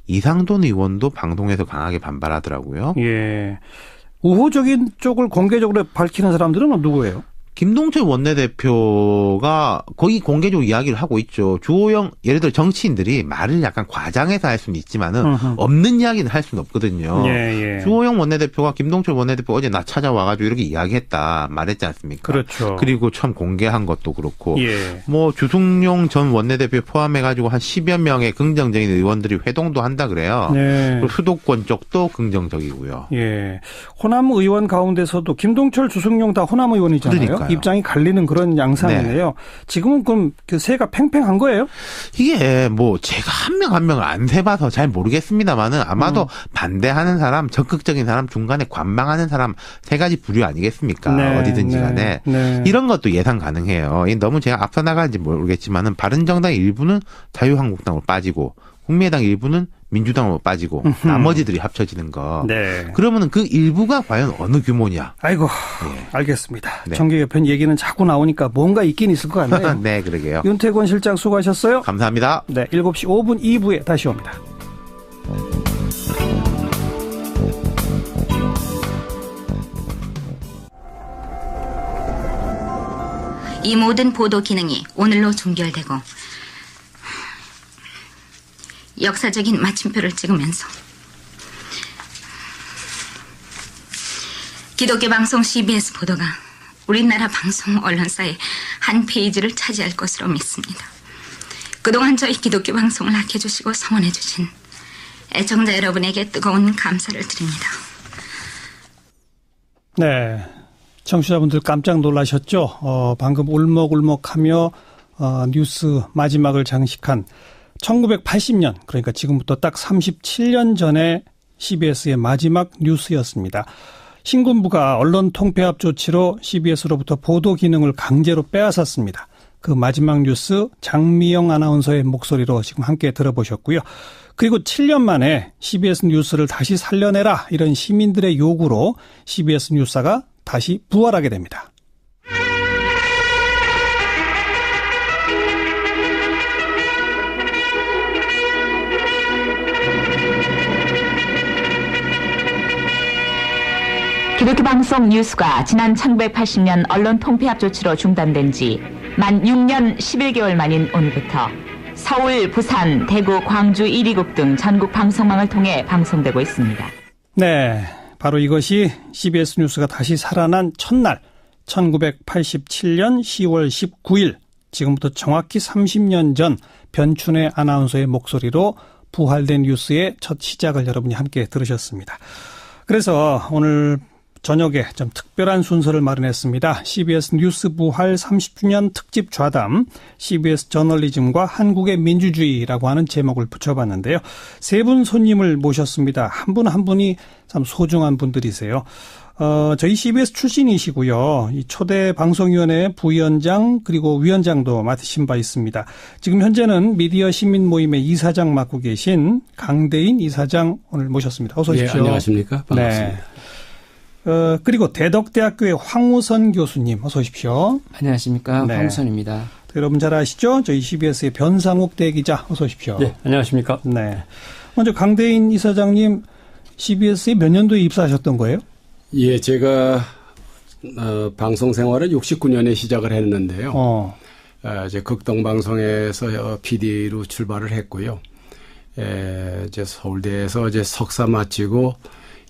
이상돈 의원도 방송에서 강하게 반발하더라고요. 예. 우호적인 쪽을 공개적으로 밝히는 사람들은 누구예요? 김동철 원내대표가 거의 공개적으로 이야기를 하고 있죠. 주호영, 예를 들어 정치인들이 말을 약간 과장해서 할 수는 있지만은 없는 이야기는 할 수는 없거든요. 주호영 원내대표가 김동철 원내대표 어제 나 찾아와가지고 이렇게 이야기했다 말했지 않습니까? 그렇죠. 그리고 처음 공개한 것도 그렇고, 뭐 주승용 전 원내대표 포함해가지고 한 10여 명의 긍정적인 의원들이 회동도 한다 그래요. 그리고 수도권 쪽도 긍정적이고요. 호남 의원 가운데서도 김동철, 주승용 다 호남 의원이잖아요. 그러니까요. 입장이 갈리는 그런 양상이네요. 지금은 그럼 그 세가 팽팽한 거예요? 이게 뭐 제가 한 명 한 명을 안 세봐서 잘 모르겠습니다만은 아마도 반대하는 사람, 적극적인 사람, 중간에 관망하는 사람 세 가지 부류 아니겠습니까? 어디든지 간에. 이런 것도 예상 가능해요. 너무 제가 앞서 나가는지 모르겠지만은 바른정당 일부는 자유한국당으로 빠지고 국민의당 일부는 민주당으로 빠지고 나머지들이 합쳐지는 거. 그러면은 그 일부가 과연 어느 규모냐? 아이고, 알겠습니다. 정계개편 얘기는 자꾸 나오니까 뭔가 있긴 있을 것 같네요. 네, 그러게요. 윤태권 실장 수고하셨어요. 감사합니다. 네, 7시 5분 2부에 다시 옵니다. 이 모든 보도 기능이 오늘로 종결되고 역사적인 마침표를 찍으면서 기독교 방송 CBS 보도가 우리나라 방송 언론사의 한 페이지를 차지할 것으로 믿습니다. 그동안 저희 기독교 방송을 아껴주시고 성원해주신 애청자 여러분에게 뜨거운 감사를 드립니다. 네, 청취자분들 깜짝 놀라셨죠? 방금 울먹울먹하며 뉴스 마지막을 장식한 1980년, 그러니까 지금부터 딱 37년 전에 CBS의 마지막 뉴스였습니다. 신군부가 언론 통폐합 조치로 CBS로부터 보도 기능을 강제로 빼앗았습니다. 그 마지막 뉴스 장미영 아나운서의 목소리로 지금 함께 들어보셨고요. 그리고 7년 만에 CBS 뉴스를 다시 살려내라, 이런 시민들의 요구로 CBS 뉴스사가 다시 부활하게 됩니다. 기독교 방송 뉴스가 지난 1980년 언론 통폐합 조치로 중단된 지 만 6년 11개월 만인 오늘부터 서울, 부산, 대구, 광주 1위국 등 전국 방송망을 통해 방송되고 있습니다. 네, 바로 이것이 CBS 뉴스가 다시 살아난 첫날, 1987년 10월 19일, 지금부터 정확히 30년 전 변춘애 아나운서의 목소리로 부활된 뉴스의 첫 시작을 여러분이 함께 들으셨습니다. 그래서 오늘 저녁에 좀 특별한 순서를 마련했습니다. CBS 뉴스 부활 30주년 특집 좌담, CBS 저널리즘과 한국의 민주주의라고 하는 제목을 붙여봤는데요. 세 분 손님을 모셨습니다. 한 분 한 분이 참 소중한 분들이세요. 저희 CBS 출신이시고요. 이 초대 방송위원회 부위원장 그리고 위원장도 맡으신 바 있습니다. 지금 현재는 미디어 시민 모임의 이사장 맡고 계신 강대인 이사장 오늘 모셨습니다. 어서 오십시오. 네, 안녕하십니까. 반갑습니다. 네. 그리고 대덕대학교의 황우선 교수님 어서 오십시오. 안녕하십니까. 네. 황우선입니다. 여러분 잘 아시죠? 저희 CBS의 변상욱 대기자 어서 오십시오. 네, 안녕하십니까. 네. 먼저 강대인 이사장님, CBS에 몇 년도에 입사하셨던 거예요? 예, 제가 방송 생활을 69년에 시작을 했는데요. 이제 극동방송에서 PD로 출발을 했고요. 이제 서울대에서 이제 석사 마치고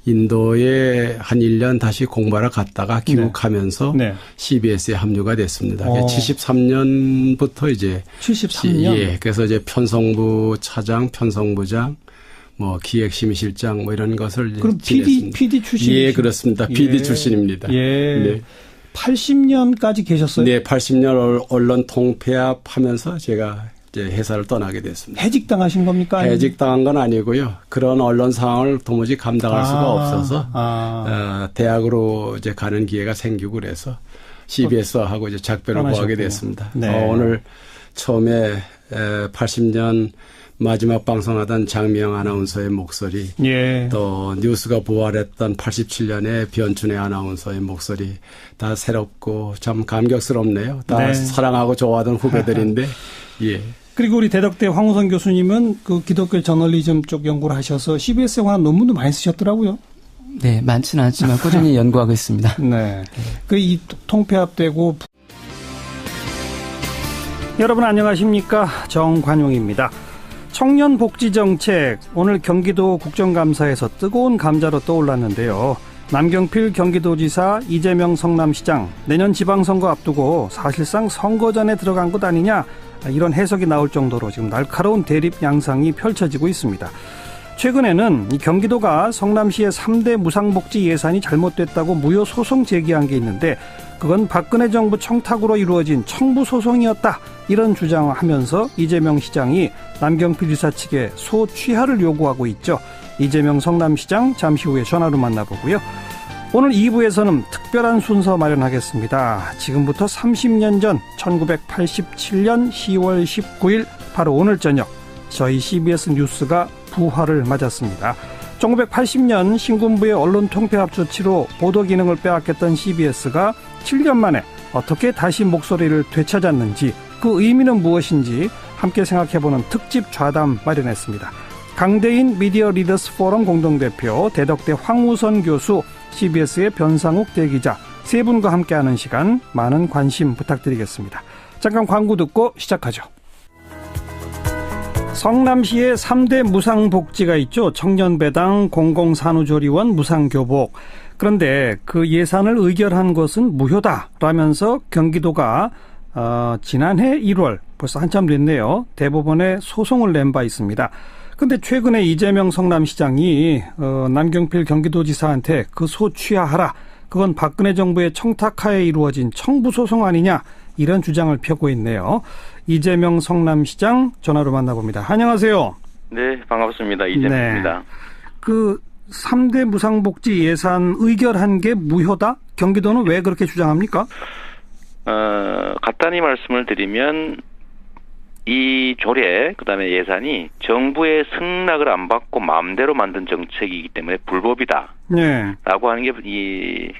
인도에 한 1년 다시 공부하러 갔다가 귀국하면서 네. CBS에 합류가 됐습니다. 73년부터 이제 73년. 예, 그래서 이제 편성부 차장, 편성부장, 뭐 기획심의실장 뭐 이런 것을 그럼 PD 출신? 예, 그렇습니다. PD 출신입니다. 예. 네. 80년까지 계셨어요? 네, 80년 언론 통폐합하면서 제가 이제 회사를 떠나게 됐습니다. 해직당하신 겁니까? 해직당한 건 아니고요. 그런 언론 상황을 도무지 감당할 수가 없어서 대학으로 이제 가는 기회가 생기고 그래서 CBS하고 이제 작별을 구하게 됐습니다. 네. 오늘 처음에 80년 마지막 방송하던 장미영 아나운서의 목소리, 예. 또 뉴스가 부활했던 87년에 변춘의 아나운서의 목소리 다 새롭고 참 감격스럽네요. 다 네. 사랑하고 좋아하던 후배들인데, 예. 그리고 우리 대덕대 황우선 교수님은 그 기독교 저널리즘 쪽 연구를 하셔서 CBS에 관한 논문도 많이 쓰셨더라고요. 네, 많지는 않지만 꾸준히 연구하고 있습니다. 네. 그 이 통폐합되고 여러분 안녕하십니까? 정관용입니다. 청년복지정책, 오늘 경기도 국정감사에서 뜨거운 감자로 떠올랐는데요. 남경필 경기도지사, 이재명 성남시장, 내년 지방선거 앞두고 사실상 선거전에 들어간 것 아니냐, 이런 해석이 나올 정도로 지금 날카로운 대립 양상이 펼쳐지고 있습니다. 최근에는 이 경기도가 성남시의 3대 무상복지 예산이 잘못됐다고 무효 소송 제기한 게 있는데 그건 박근혜 정부 청탁으로 이루어진 청부 소송이었다. 이런 주장을 하면서 이재명 시장이 남경필 지사 측에 소취하를 요구하고 있죠. 이재명 성남시장 잠시 후에 전화로 만나보고요. 오늘 2부에서는 특별한 순서 마련하겠습니다. 지금부터 30년 전 1987년 10월 19일 바로 오늘 저녁 저희 CBS 뉴스가 부활을 맞았습니다. 1980년 신군부의 언론 통폐합 조치로 보도 기능을 빼앗겼던 CBS가 7년 만에 어떻게 다시 목소리를 되찾았는지 그 의미는 무엇인지 함께 생각해보는 특집 좌담 마련했습니다. 강대인 미디어 리더스 포럼 공동대표, 대덕대 황우선 교수, CBS의 변상욱 대기자 세 분과 함께하는 시간 많은 관심 부탁드리겠습니다. 잠깐 광고 듣고 시작하죠. 성남시에 3대 무상복지가 있죠. 청년배당, 공공산후조리원, 무상교복. 그런데 그 예산을 의결한 것은 무효다라면서 경기도가 지난해 1월 벌써 한참 됐네요. 대법원에 소송을 낸 바 있습니다. 그런데 최근에 이재명 성남시장이 남경필 경기도지사한테 그 소취하하라. 그건 박근혜 정부의 청탁하에 이루어진 청부소송 아니냐. 이런 주장을 펴고 있네요. 이재명 성남시장 전화로 만나봅니다. 안녕하세요. 네, 반갑습니다. 이재명입니다. 네. 그 3대 무상복지 예산 의결한 게 무효다? 경기도는 왜 그렇게 주장합니까? 간단히 말씀을 드리면 이 조례, 그다음에 예산이 정부의 승낙을 안 받고 마음대로 만든 정책이기 때문에 불법이다. 네. 라고 하는 게 이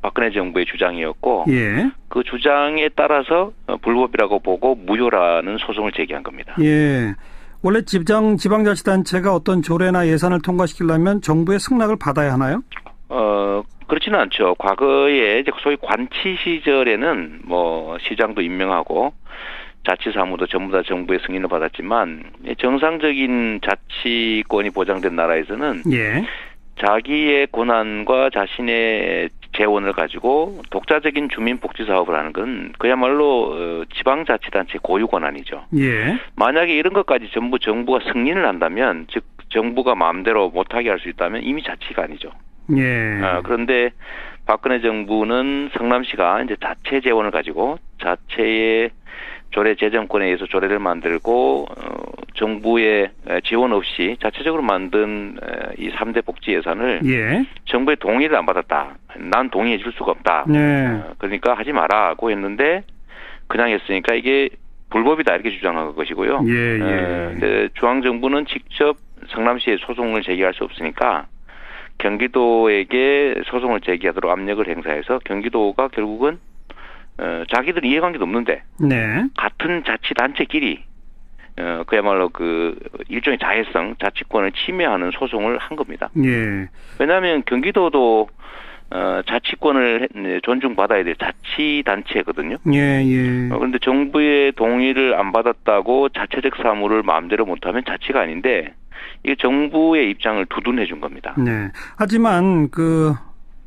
박근혜 정부의 주장이었고 예. 그 주장에 따라서 불법이라고 보고 무효라는 소송을 제기한 겁니다. 예. 원래 지방자치단체가 어떤 조례나 예산을 통과시키려면 정부의 승낙을 받아야 하나요? 그렇지는 않죠. 과거에 이제 소위 관치 시절에는 뭐 시장도 임명하고 자치사무도 전부 다 정부의 승인을 받았지만 정상적인 자치권이 보장된 나라에서는 예. 자기의 권한과 자신의 재원을 가지고 독자적인 주민복지 사업을 하는 건 그야말로 지방자치단체 고유 권한이죠. 예. 만약에 이런 것까지 전부 정부가 승인을 한다면, 즉 정부가 마음대로 못하게 할 수 있다면 이미 자치가 아니죠. 예. 그런데 박근혜 정부는 성남시가 이제 자체 재원을 가지고 자체의 조례 재정권에 의해서 조례를 만들고 정부의 지원 없이 자체적으로 만든 이 3대 복지 예산을 예. 정부의 동의를 안 받았다. 난 동의해 줄 수가 없다. 네. 그러니까 하지 마라고 했는데 그냥 했으니까 이게 불법이다 이렇게 주장한 것이고요. 예, 예. 근데 중앙정부는 직접 성남시에 소송을 제기할 수 없으니까 경기도에게 소송을 제기하도록 압력을 행사해서 경기도가 결국은 자기들 이해관계도 없는데 네. 같은 자치단체끼리 그야말로 그 일종의 자해성, 자치권을 침해하는 소송을 한 겁니다. 예. 왜냐하면 경기도도 자치권을 존중받아야 될 자치단체거든요. 예, 예. 그런데 정부의 동의를 안 받았다고 자체적 사무를 마음대로 못하면 자치가 아닌데 이게 정부의 입장을 두둔해 준 겁니다. 네. 하지만 그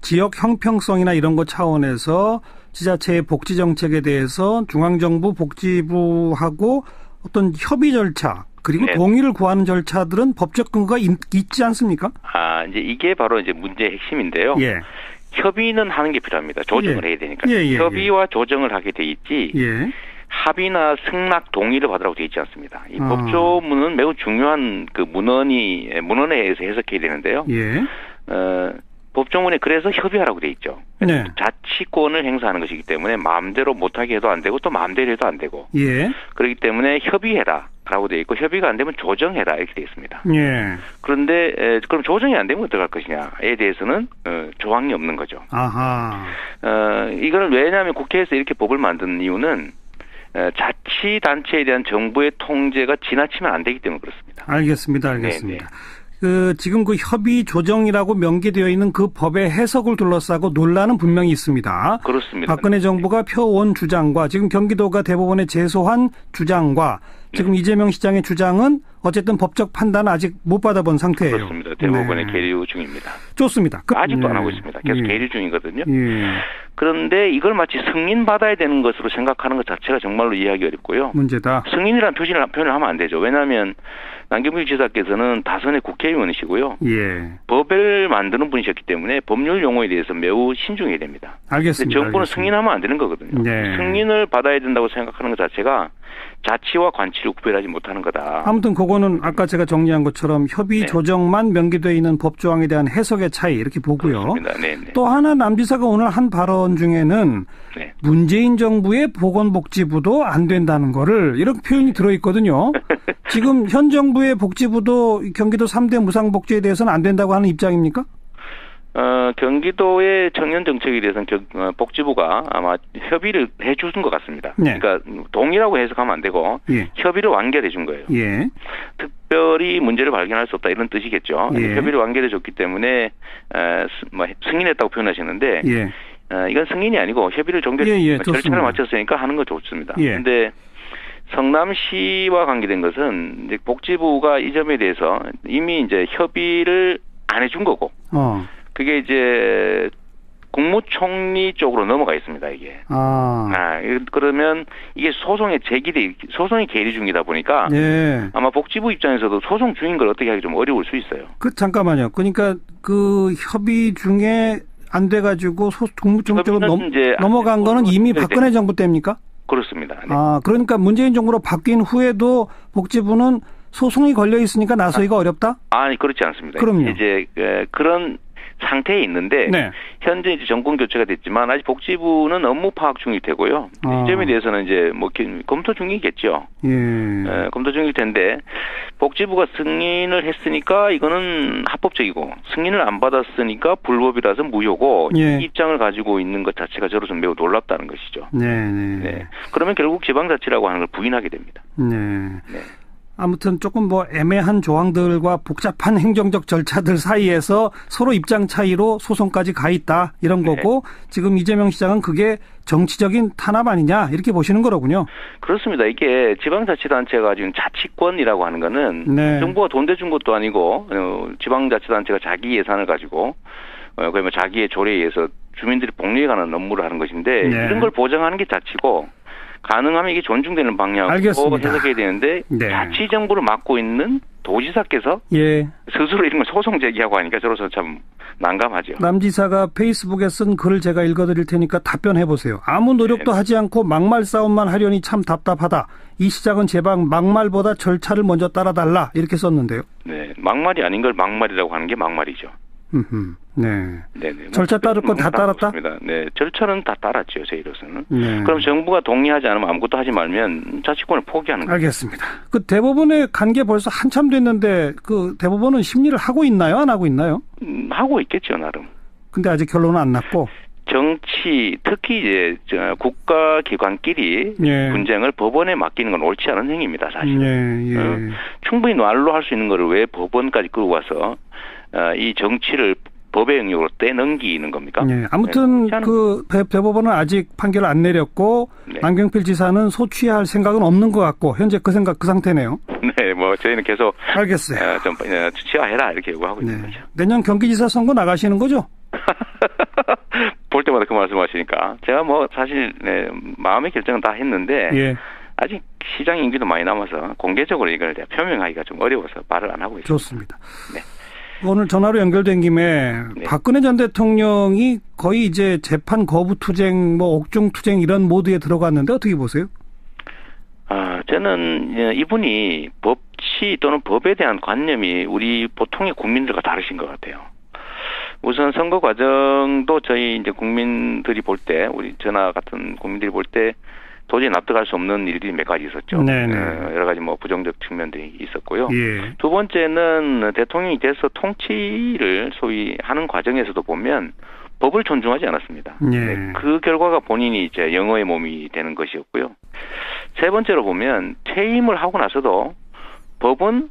지역 형평성이나 이런 것 차원에서 지자체의 복지 정책에 대해서 중앙정부 복지부하고 어떤 협의 절차 그리고 네. 동의를 구하는 절차들은 법적 근거가 있지 않습니까? 이제 이게 바로 이제 문제의 핵심인데요. 예. 협의는 하는 게 필요합니다. 조정을 해야 되니까. 협의와 조정을 하게 돼 있지. 합의나 승낙 동의를 받으라고 돼 있지 않습니다. 이 법조문은 매우 중요한 그 문헌에 의해서 해석해야 되는데요. 법조문에 그래서 협의하라고 돼 있죠. 네. 자치권을 행사하는 것이기 때문에 마음대로 못하게 해도 안 되고 또 마음대로 해도 안 되고. 그렇기 때문에 협의해라라고 돼 있고 협의가 안 되면 조정해라 이렇게 돼 있습니다. 그런데 그럼 조정이 안 되면 어떡할 것이냐에 대해서는 조항이 없는 거죠. 이걸 왜냐하면 국회에서 이렇게 법을 만든 이유는 자치단체에 대한 정부의 통제가 지나치면 안 되기 때문에 그렇습니다. 알겠습니다. 네네. 지금 그 협의 조정이라고 명기되어 있는 그 법의 해석을 둘러싸고 논란은 분명히 있습니다. 그렇습니다. 박근혜 정부가 펴온 주장과 지금 경기도가 대법원에 제소한 주장과 지금 이재명 시장의 주장은 어쨌든 법적 판단은 아직 못 받아본 상태예요. 그렇습니다. 대법원에 계류 중입니다. 좋습니다. 아직도 안 하고 있습니다. 계속 계류 중이거든요. 그런데 이걸 마치 승인받아야 되는 것으로 생각하는 것 자체가 정말로 이해하기 어렵고요. 문제다. 승인이라는 표현을 하면 안 되죠. 왜냐하면 남경필 지사께서는 다선의 국회의원이시고요. 법을 만드는 분이셨기 때문에 법률 용어에 대해서 매우 신중해야 됩니다. 알겠습니다. 정부는 승인하면 안 되는 거거든요. 승인을 받아야 된다고 생각하는 것 자체가 자치와 관치를 구별하지 못하는 거다. 아무튼 그거는 아까 제가 정리한 것처럼 협의 조정만 명기되어 있는 법조항에 대한 해석의 차이 이렇게 보고요. 또 하나 남 지사가 오늘 한 발언 중에는 문재인 정부의 보건복지부도 안 된다는 거를 이런 표현이 들어있거든요. 지금 현 정부의 복지부도 경기도 3대 무상복지에 대해서는 안 된다고 하는 입장입니까? 경기도의 청년 정책에 대해서는 복지부가 아마 협의를 해준 것 같습니다. 그러니까 동의라고 해석하면 안 되고 협의를 완결해 준 거예요. 특별히 문제를 발견할 수 없다 이런 뜻이겠죠. 협의를 완결해 줬기 때문에 승인했다고 표현하시는데 이건 승인이 아니고 협의를 절차를 마쳤으니까 하는 거 좋습니다. 그런데 성남시와 관계된 것은 이제 복지부가 이 점에 대해서 이미 이제 협의를 안 해준 거고. 그게 이제 국무총리 쪽으로 넘어가 있습니다, 이게. 그러면 이게 소송이 계류 중이다 보니까 아마 복지부 입장에서도 소송 중인 걸 어떻게 하기 좀 어려울 수 있어요. 잠깐만요. 그러니까 그 협의 중에 안 돼가지고 국무총리 쪽으로 넘어간 거는 이미 박근혜 정부 때입니까? 그렇습니다. 그러니까 문재인 정부로 바뀐 후에도 복지부는 소송이 걸려 있으니까 나서기가 어렵다? 아니, 그렇지 않습니다. 그럼요. 이제 그런 상태에 있는데 현재 이제 정권 교체가 됐지만 아직 복지부는 업무 파악 중일 테고요. 이 점에 대해서는 이제 뭐 검토 중이겠죠. 검토 중일 텐데 복지부가 승인을 했으니까 이거는 합법적이고 승인을 안 받았으니까 불법이라서 무효고 이 입장을 가지고 있는 것 자체가 저로서는 매우 놀랍다는 것이죠. 그러면 결국 지방자치라고 하는 걸 부인하게 됩니다. 아무튼 조금 애매한 조항들과 복잡한 행정적 절차들 사이에서 서로 입장 차이로 소송까지 가 있다 이런 거고 지금 이재명 시장은 그게 정치적인 탄압 아니냐 이렇게 보시는 거로군요. 그렇습니다. 이게 지방자치단체가 지금 자치권이라고 하는 거는 정부가 돈 대준 것도 아니고 지방자치단체가 자기 예산을 가지고 그러면 자기의 조례에 의해서 주민들이 복리에 관한 업무를 하는 것인데 이런 걸 보장하는 게 자치고 가능하면 이게 존중되는 방향으로 해석해야 되는데 자치정부를 맡고 있는 도지사께서 스스로 이런 걸 소송 제기하고 하니까 저로서 참 난감하죠. 남 지사가 페이스북에 쓴 글을 제가 읽어드릴 테니까 답변해 보세요. 아무 노력도 하지 않고 막말 싸움만 하려니 참 답답하다. 이 시작은 제발 막말보다 절차를 먼저 따라달라 이렇게 썼는데요. 막말이 아닌 걸 막말이라고 하는 게 막말이죠. 절차 따를 건 다 따랐다? 절차는 다 따랐죠, 저희로서는. 그럼 정부가 동의하지 않으면 아무것도 하지 말면 자치권을 포기하는 거죠. 알겠습니다. 그 대법원에 간 게 벌써 한참 됐는데 그 대법원은 심리를 하고 있나요? 안 하고 있나요? 하고 있겠죠, 나름. 근데 아직 결론은 안 났고? 정치 특히 이제 국가기관끼리 예. 분쟁을 법원에 맡기는 건 옳지 않은 행위입니다. 사실. 예, 예. 충분히 말로 할 수 있는 거를 왜 법원까지 끌고 와서 이 정치를 법의 영역으로 떼넘기는 겁니까? 네, 아무튼 네, 그 대법원은 아직 판결을 안 내렸고 네. 남경필 지사는 소취할 생각은 없는 것 같고 현재 그 상태네요. 네, 뭐 저희는 계속 알겠어요. 좀 취하해라 이렇게 요구하고 네. 있는 거죠. 내년 경기지사 선거 나가시는 거죠? 볼 때마다 그 말씀하시니까 제가 뭐 사실 네, 마음의 결정은 다 했는데 예. 아직 시장 임기도 많이 남아서 공개적으로 이걸 표명하기가 좀 어려워서 말을 안 하고 있습니다. 좋습니다. 네. 오늘 전화로 연결된 김에 네. 박근혜 전 대통령이 거의 이제 재판 거부 투쟁, 뭐 옥중 투쟁 이런 모드에 들어갔는데 어떻게 보세요? 저는 이분이 법치 또는 법에 대한 관념이 우리 보통의 국민들과 다르신 것 같아요. 우선 선거 과정도 저희 이제 국민들이 볼 때, 우리 저나 같은 국민들이 볼 때 도저히 납득할 수 없는 일들이 몇 가지 있었죠. 여러 가지 뭐 부정적 측면들이 있었고요. 예. 두 번째는 대통령이 돼서 통치를 소위 하는 과정에서도 보면 법을 존중하지 않았습니다. 예. 그 결과가 본인이 이제 영어의 몸이 되는 것이었고요. 세 번째로 보면 퇴임을 하고 나서도 법은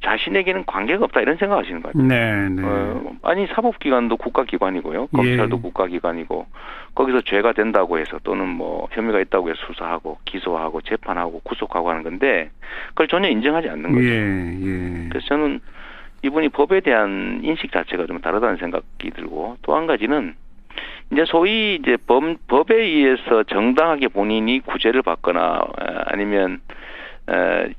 자신에게는 관계가 없다 이런 생각하시는 것 같아요. 네. 아니 사법기관도 국가기관이고요. 검찰도 예. 국가기관이고 거기서 죄가 된다고 해서 또는 뭐 혐의가 있다고 해서 수사하고 기소하고 재판하고 구속하고 하는 건데 그걸 전혀 인정하지 않는 거죠. 예. 그래서 저는 이분이 법에 대한 인식 자체가 좀 다르다는 생각이 들고 또 한 가지는 이제 소위 이제 법에 의해서 정당하게 본인이 구제를 받거나 아니면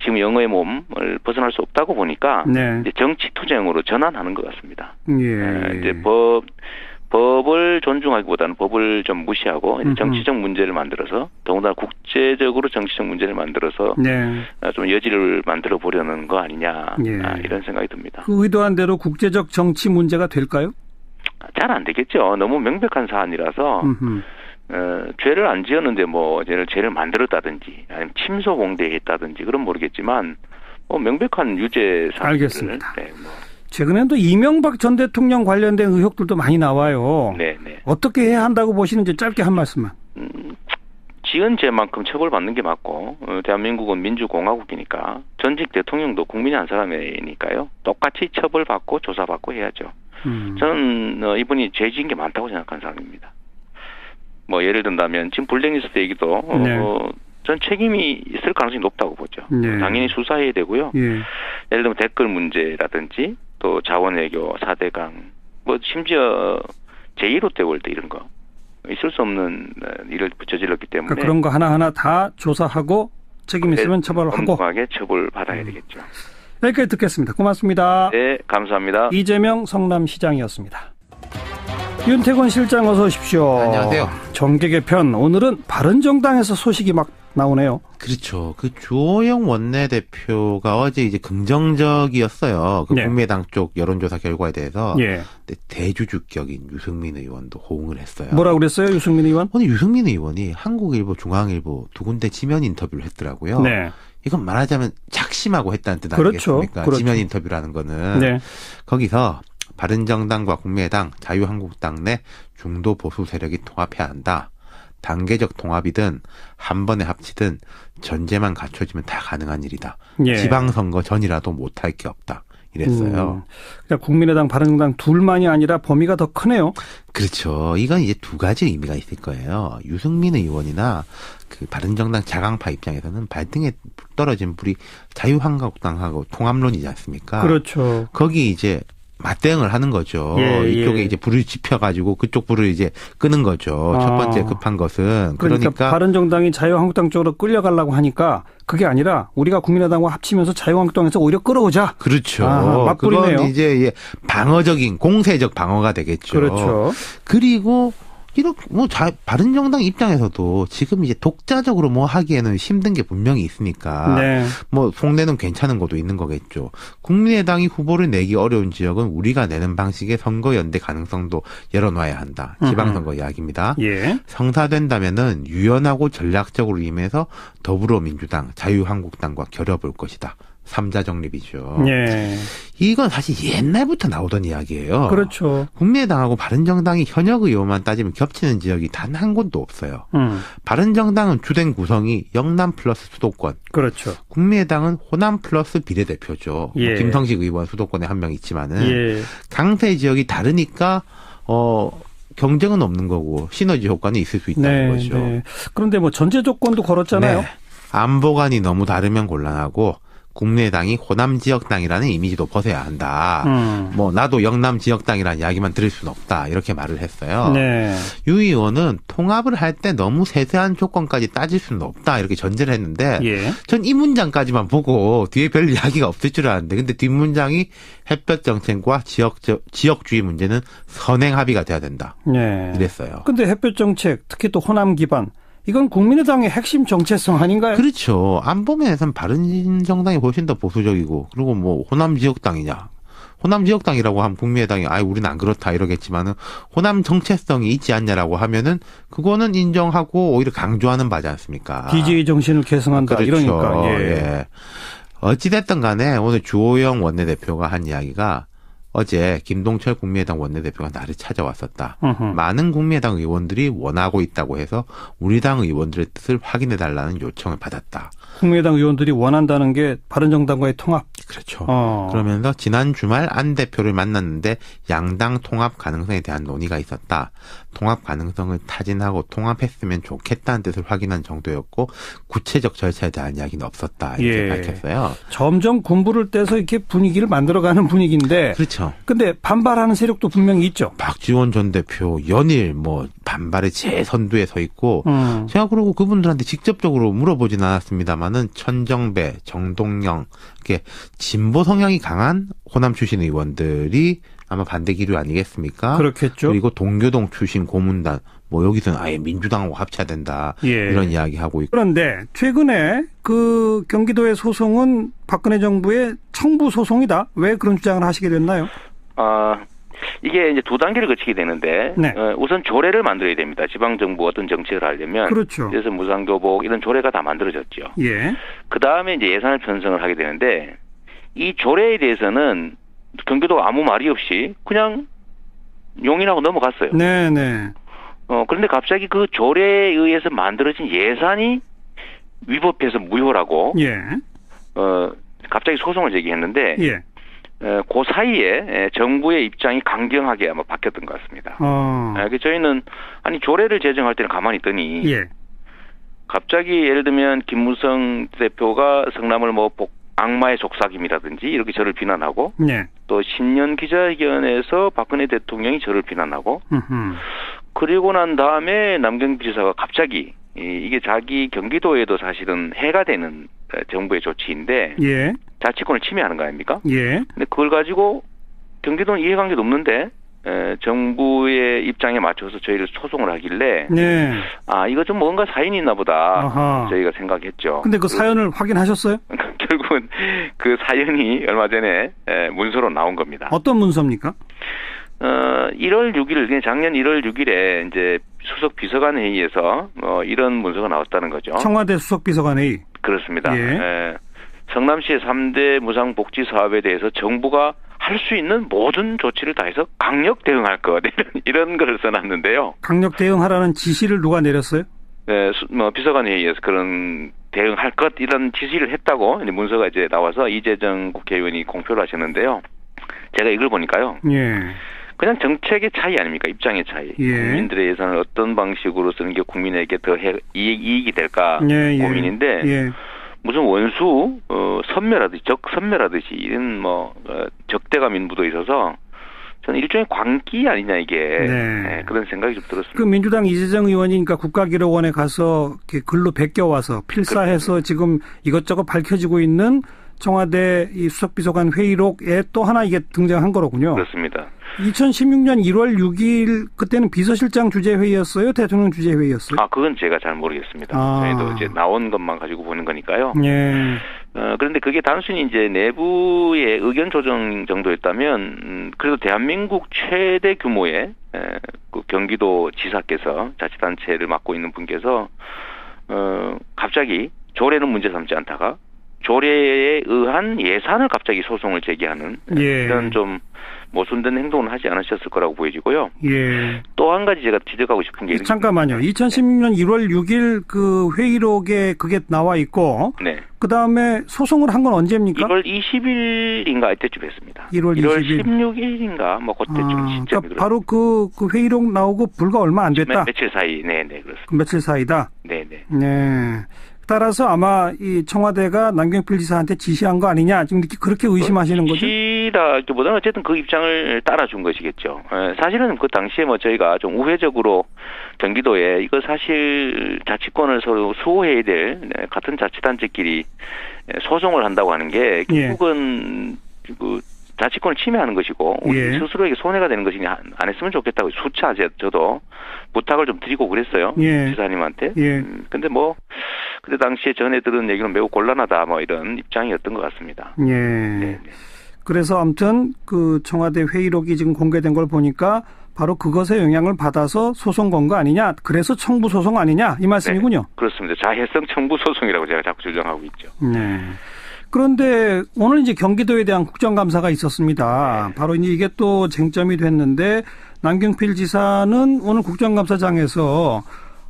지금 영어의 몸을 벗어날 수 없다고 보니까 네. 이제 정치 투쟁으로 전환하는 것 같습니다. 예. 이제 법을 존중하기보다는 법을 좀 무시하고 정치적 문제를 만들어서 더군다나 국제적으로 정치적 문제를 만들어서 네. 좀 여지를 만들어 보려는 거 아니냐 이런 생각이 듭니다. 그 의도한 대로 국제적 정치 문제가 될까요? 잘 안 되겠죠. 너무 명백한 사안이라서. 죄를 안 지었는데 뭐 죄를 만들었다든지 아니면 침소 봉대했다든지 그건 모르겠지만 뭐 명백한 유죄 사실을 알겠습니다. 네, 뭐. 최근엔 또 이명박 전 대통령 관련된 의혹들도 많이 나와요. 네. 어떻게 해야 한다고 보시는지 짧게 한 말씀만. 지은 죄만큼 처벌받는 게 맞고 대한민국은 민주공화국이니까 전직 대통령도 국민의 한 사람이니까요. 똑같이 처벌받고 조사받고 해야죠. 저는 이분이 죄 지은 게 많다고 생각하는 사람입니다. 뭐 예를 든다면 지금 블랙리스트 얘기도 전 책임이 있을 가능성이 높다고 보죠. 당연히 수사해야 되고요. 예를 들면 댓글 문제라든지 또 자원외교 4대강 뭐 심지어 제1호 월드 이런 거 있을 수 없는 일을 저질렀기 때문에 그러니까 그런 거 하나하나 다 조사하고 책임 있으면 처벌하고 엄중하게 처벌받아야 되겠죠. 여기까지 듣겠습니다. 고맙습니다. 네, 감사합니다. 이재명 성남시장이었습니다. 윤태곤 실장 어서 오십시오. 안녕하세요. 정계 개편 오늘은 바른정당에서 소식이 막 나오네요. 그렇죠. 그 주호영 원내대표가 어제 이제 긍정적이었어요. 그 국민의당 쪽 여론조사 결과에 대해서. 근데 대주주격인 유승민 의원도 호응을 했어요. 뭐라 그랬어요, 유승민 의원? 오늘 유승민 의원이 한국일보, 중앙일보 두 군데 지면 인터뷰를 했더라고요. 이건 말하자면 작심하고 했다는 뜻 아니겠습니까? 그렇죠. 지면 인터뷰라는 거는. 거기서 바른정당과 국민의당, 자유한국당 내 중도 보수 세력이 통합해야 한다. 단계적 통합이든 한 번에 합치든 전제만 갖춰지면 다 가능한 일이다. 지방선거 전이라도 못할 게 없다. 이랬어요. 그러니까 국민의당, 바른정당 둘만이 아니라 범위가 더 크네요. 그렇죠. 이건 이제 두 가지 의미가 있을 거예요. 유승민 의원이나 그 바른정당 자강파 입장에서는 발등에 떨어진 불이 자유한국당하고 통합론이지 않습니까? 그렇죠. 거기 이제 맞대응을 하는 거죠. 이쪽에 이제 불을 지펴가지고 그쪽 불을 이제 끄는 거죠. 첫 번째 급한 것은. 그러니까 바른정당이 자유한국당 쪽으로 끌려가려고 하니까 그게 아니라 우리가 국민의당과 합치면서 자유한국당에서 오히려 끌어오자. 그렇죠. 맞불이네요. 그건 이제 방어적인 공세적 방어가 되겠죠. 그렇죠. 그리고 이렇게 뭐 바른정당 입장에서도 지금 이제 독자적으로 뭐 하기에는 힘든 게 분명히 있으니까 뭐 속내는 괜찮은 것도 있는 거겠죠. 국민의당이 후보를 내기 어려운 지역은 우리가 내는 방식의 선거 연대 가능성도 열어놔야 한다. 지방선거 이야기입니다. 성사된다면은 유연하고 전략적으로 임해서 더불어민주당, 자유한국당과 결합을 것이다. 삼자 정립이죠. 예. 이건 사실 옛날부터 나오던 이야기예요. 그렇죠. 국민의당하고 바른정당이 현역 의원만 따지면 겹치는 지역이 단 한 곳도 없어요. 바른정당은 주된 구성이 영남 플러스 수도권. 그렇죠. 국민의당은 호남 플러스 비례대표죠. 예. 김성식 의원 수도권에 한 명 있지만은 예. 강세 지역이 다르니까 경쟁은 없는 거고 시너지 효과는 있을 수 있다는 거죠. 네. 그런데 뭐 전제 조건도 걸었잖아요. 네. 안보관이 너무 다르면 곤란하고 국민의당이 호남 지역당이라는 이미지도 벗어야 한다. 뭐 나도 영남 지역당이라는 이야기만 들을 수는 없다. 이렇게 말을 했어요. 네. 유 의원은 통합을 할 때 너무 세세한 조건까지 따질 수는 없다. 이렇게 전제를 했는데 예. 전 이 문장까지만 보고 뒤에 별 이야기가 없을 줄 알았는데 근데 뒷문장이 햇볕 정책과 지역주의 문제는 선행 합의가 돼야 된다. 네. 이랬어요. 근데 햇볕 정책 특히 또 호남 기반 이건 국민의당의 핵심 정체성 아닌가요? 그렇죠. 안보면에서는 바른정당이 훨씬 더 보수적이고 그리고 뭐 호남 지역당이냐. 호남 지역당이라고 하면 국민의당이 우리는 안 그렇다 이러겠지만은 호남 정체성이 있지 않냐라고 하면은 그거는 인정하고 오히려 강조하는 바지 않습니까? DJ 정신을 계승한다 그렇죠. 이러니까. 예. 예. 어찌됐든 간에 오늘 주호영 원내대표가 한 이야기가 어제 김동철 국민의당 원내대표가 나를 찾아왔었다. 많은 국민의당 의원들이 원하고 있다고 해서 우리 당 의원들의 뜻을 확인해달라는 요청을 받았다. 국민의당 의원들이 원한다는 게 바른정당과의 통합. 그렇죠. 그러면서 지난 주말 안 대표를 만났는데 양당 통합 가능성에 대한 논의가 있었다. 통합 가능성을 타진하고 통합했으면 좋겠다는 뜻을 확인한 정도였고 구체적 절차에 대한 이야기는 없었다. 이렇게 밝혔어요. 점점 군부를 떼서 이렇게 분위기를 만들어가는 분위기인데. 그렇죠. 근데 반발하는 세력도 분명히 있죠. 박지원 전 대표 연일 반발의 제선두에 서 있고 제가 그러고 그분들한테 직접적으로 물어보진 않았습니다만은 천정배, 정동영 이렇게 진보 성향이 강한 호남 출신 의원들이 아마 반대 기류 아니겠습니까? 그렇겠죠. 그리고 동교동 출신 고문단 여기서는 아예 민주당하고 합쳐야 된다. 이런 이야기하고 있고. 그런데 최근에 그 경기도의 소송은 박근혜 정부의 청부 소송이다. 왜 그런 주장을 하시게 됐나요? 이게 이제 두 단계를 거치게 되는데 네. 우선 조례를 만들어야 됩니다. 지방 정부 어떤 정책을 하려면 그렇죠. 그래서 무상교복 이런 조례가 다 만들어졌죠. 예. 그 다음에 이제 예산을 편성을 하게 되는데 이 조례에 대해서는 경기도가 아무 말이 없이 그냥 용인하고 넘어갔어요. 네네. 그런데 갑자기 그 조례에 의해서 만들어진 예산이 위법해서 무효라고. 예. 갑자기 소송을 제기했는데. 예. 그 사이에 정부의 입장이 강경하게 아마 바뀌었던 것 같습니다. 저희는 조례를 제정할 때는 가만히 있더니 예. 갑자기 예를 들면 김무성 대표가 성남을 악마의 속삭임이라든지 이렇게 저를 비난하고 예. 또 신년 기자회견에서 박근혜 대통령이 저를 비난하고 그리고 난 다음에 남경필 지사가 갑자기 이게 자기 경기도에도 사실은 해가 되는 정부의 조치인데 예. 자치권을 침해하는 거 아닙니까? 예. 근데 그걸 가지고 경기도는 이해관계도 없는데 정부의 입장에 맞춰서 저희를 소송을 하길래 네. 이거 좀 뭔가 사연이 있나 보다. 아하. 저희가 생각했죠. 근데 그 사연을 확인하셨어요? 결국은 그 사연이 얼마 전에 문서로 나온 겁니다. 어떤 문서입니까? 1월 6일, 작년 1월 6일에 이제 수석 비서관 회의에서 이런 문서가 나왔다는 거죠. 청와대 수석 비서관 회의. 그렇습니다. 예. 성남시의 3대 무상복지 사업에 대해서 정부가 할 수 있는 모든 조치를 다해서 강력 대응할 것 이런 걸 써놨는데요. 강력 대응하라는 지시를 누가 내렸어요? 네, 비서관 회의에서 그런 대응할 것 이런 지시를 했다고 이제 문서가 이제 나와서 이재정 국회의원이 공표를 하셨는데요. 제가 이걸 보니까요. 예. 그냥 정책의 차이 아닙니까? 입장의 차이. 예. 국민들의 예산을 어떤 방식으로 쓰는 게 국민에게 더 이익이 될까 고민인데. 예. 무슨 원수 선멸하듯이 적선멸하듯이 이런 적대감 인부도 있어서 저는 일종의 광기 아니냐 이게 네, 그런 생각이 좀 들었습니다. 그 민주당 이재정 의원이니까 국가기록원에 가서 이렇게 글로 베껴와서 필사해서 그렇습니다. 지금 이것저것 밝혀지고 있는 청와대 이 수석비서관 회의록에 또 하나 이게 등장한 거로군요. 그렇습니다. 2016년 1월 6일 그때는 비서실장 주재회의였어요? 대통령 주재회의였어요? 그건 제가 잘 모르겠습니다. 저희도 이제 나온 것만 가지고 보는 거니까요. 예. 그런데 그게 단순히 이제 내부의 의견 조정 정도였다면 그래도 대한민국 최대 규모의 그 경기도 지사께서 자치단체를 맡고 있는 분께서 갑자기 조례는 문제 삼지 않다가 조례에 의한 예산을 갑자기 소송을 제기하는 이런 좀 모순된 행동을 하지 않으셨을 거라고 보여지고요. 또 한 가지 제가 지적하고 싶은 게 잠깐만요. 2016년 1월 6일 그 회의록에 그게 나와 있고 그 다음에 소송을 한 건 언제입니까? 1월 20일인가 이때쯤 했습니다. 1월 16일인가 뭐 그때쯤 시점이 그러니까 바로 그 회의록 나오고 불과 얼마 안 됐다. 며칠 사이. 네네 그렇습니다. 며칠 사이다. 네네. 네. 따라서 아마 이 청와대가 남경필 지사한테 지시한 거 아니냐 지금 그렇게 의심하시는 거죠? 지시라기보다는 어쨌든 그 입장을 따라준 것이겠죠. 사실은 그 당시에 뭐 저희가 좀 우회적으로 경기도에 이거 사실 자치권을 서로 수호해야 될 같은 자치단체끼리 소송을 한다고 하는 게 결국은 그 자치권을 침해하는 것이고 우리 스스로에게 손해가 되는 것이니 안 했으면 좋겠다고 수차 저도 부탁을 좀 드리고 그랬어요. 지사님한테. 근데 뭐 그때 당시에 전에 들은 얘기는 매우 곤란하다 뭐 이런 입장이었던 것 같습니다. 그래서 아무튼 그 청와대 회의록이 지금 공개된 걸 보니까 바로 그것에 영향을 받아서 소송 건 거 아니냐. 그래서 청부 소송 아니냐 이 말씀이군요. 그렇습니다. 자해성 청부 소송이라고 제가 자꾸 주장하고 있죠. 그런데 오늘 이제 경기도에 대한 국정감사가 있었습니다. 바로 이게 또 쟁점이 됐는데 남경필 지사는 오늘 국정감사장에서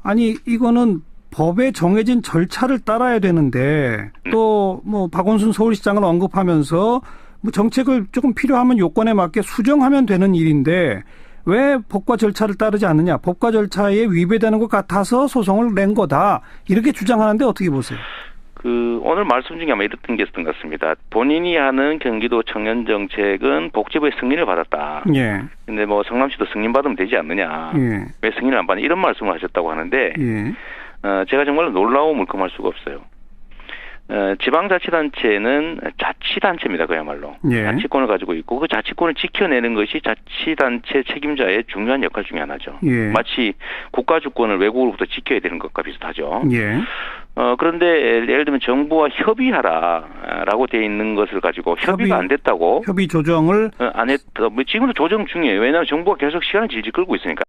아니 이거는 법에 정해진 절차를 따라야 되는데 또 뭐 박원순 서울시장을 언급하면서 뭐 정책을 조금 필요하면 요건에 맞게 수정하면 되는 일인데 왜 법과 절차를 따르지 않느냐. 법과 절차에 위배되는 것 같아서 소송을 낸 거다. 이렇게 주장하는데 어떻게 보세요? 오늘 말씀 중에 아마 이랬던 게 있었던 것 같습니다. 본인이 하는 경기도 청년 정책은 복지부의 승인을 받았다. 근데 뭐 성남시도 승인받으면 되지 않느냐. 왜 승인을 안 받냐. 이런 말씀을 하셨다고 하는데, 제가 정말 놀라워 물끔할 수가 없어요. 지방자치단체는 자치단체입니다. 그야말로. 자치권을 가지고 있고 그 자치권을 지켜내는 것이 자치단체 책임자의 중요한 역할 중에 하나죠. 마치 국가주권을 외국으로부터 지켜야 되는 것과 비슷하죠. 그런데 예를 들면 정부와 협의하라라고 돼 있는 것을 가지고 협의가 안 됐다고. 협의 조정을 안 했다. 지금도 조정 중이에요. 왜냐하면 정부가 계속 시간을 질질 끌고 있으니까.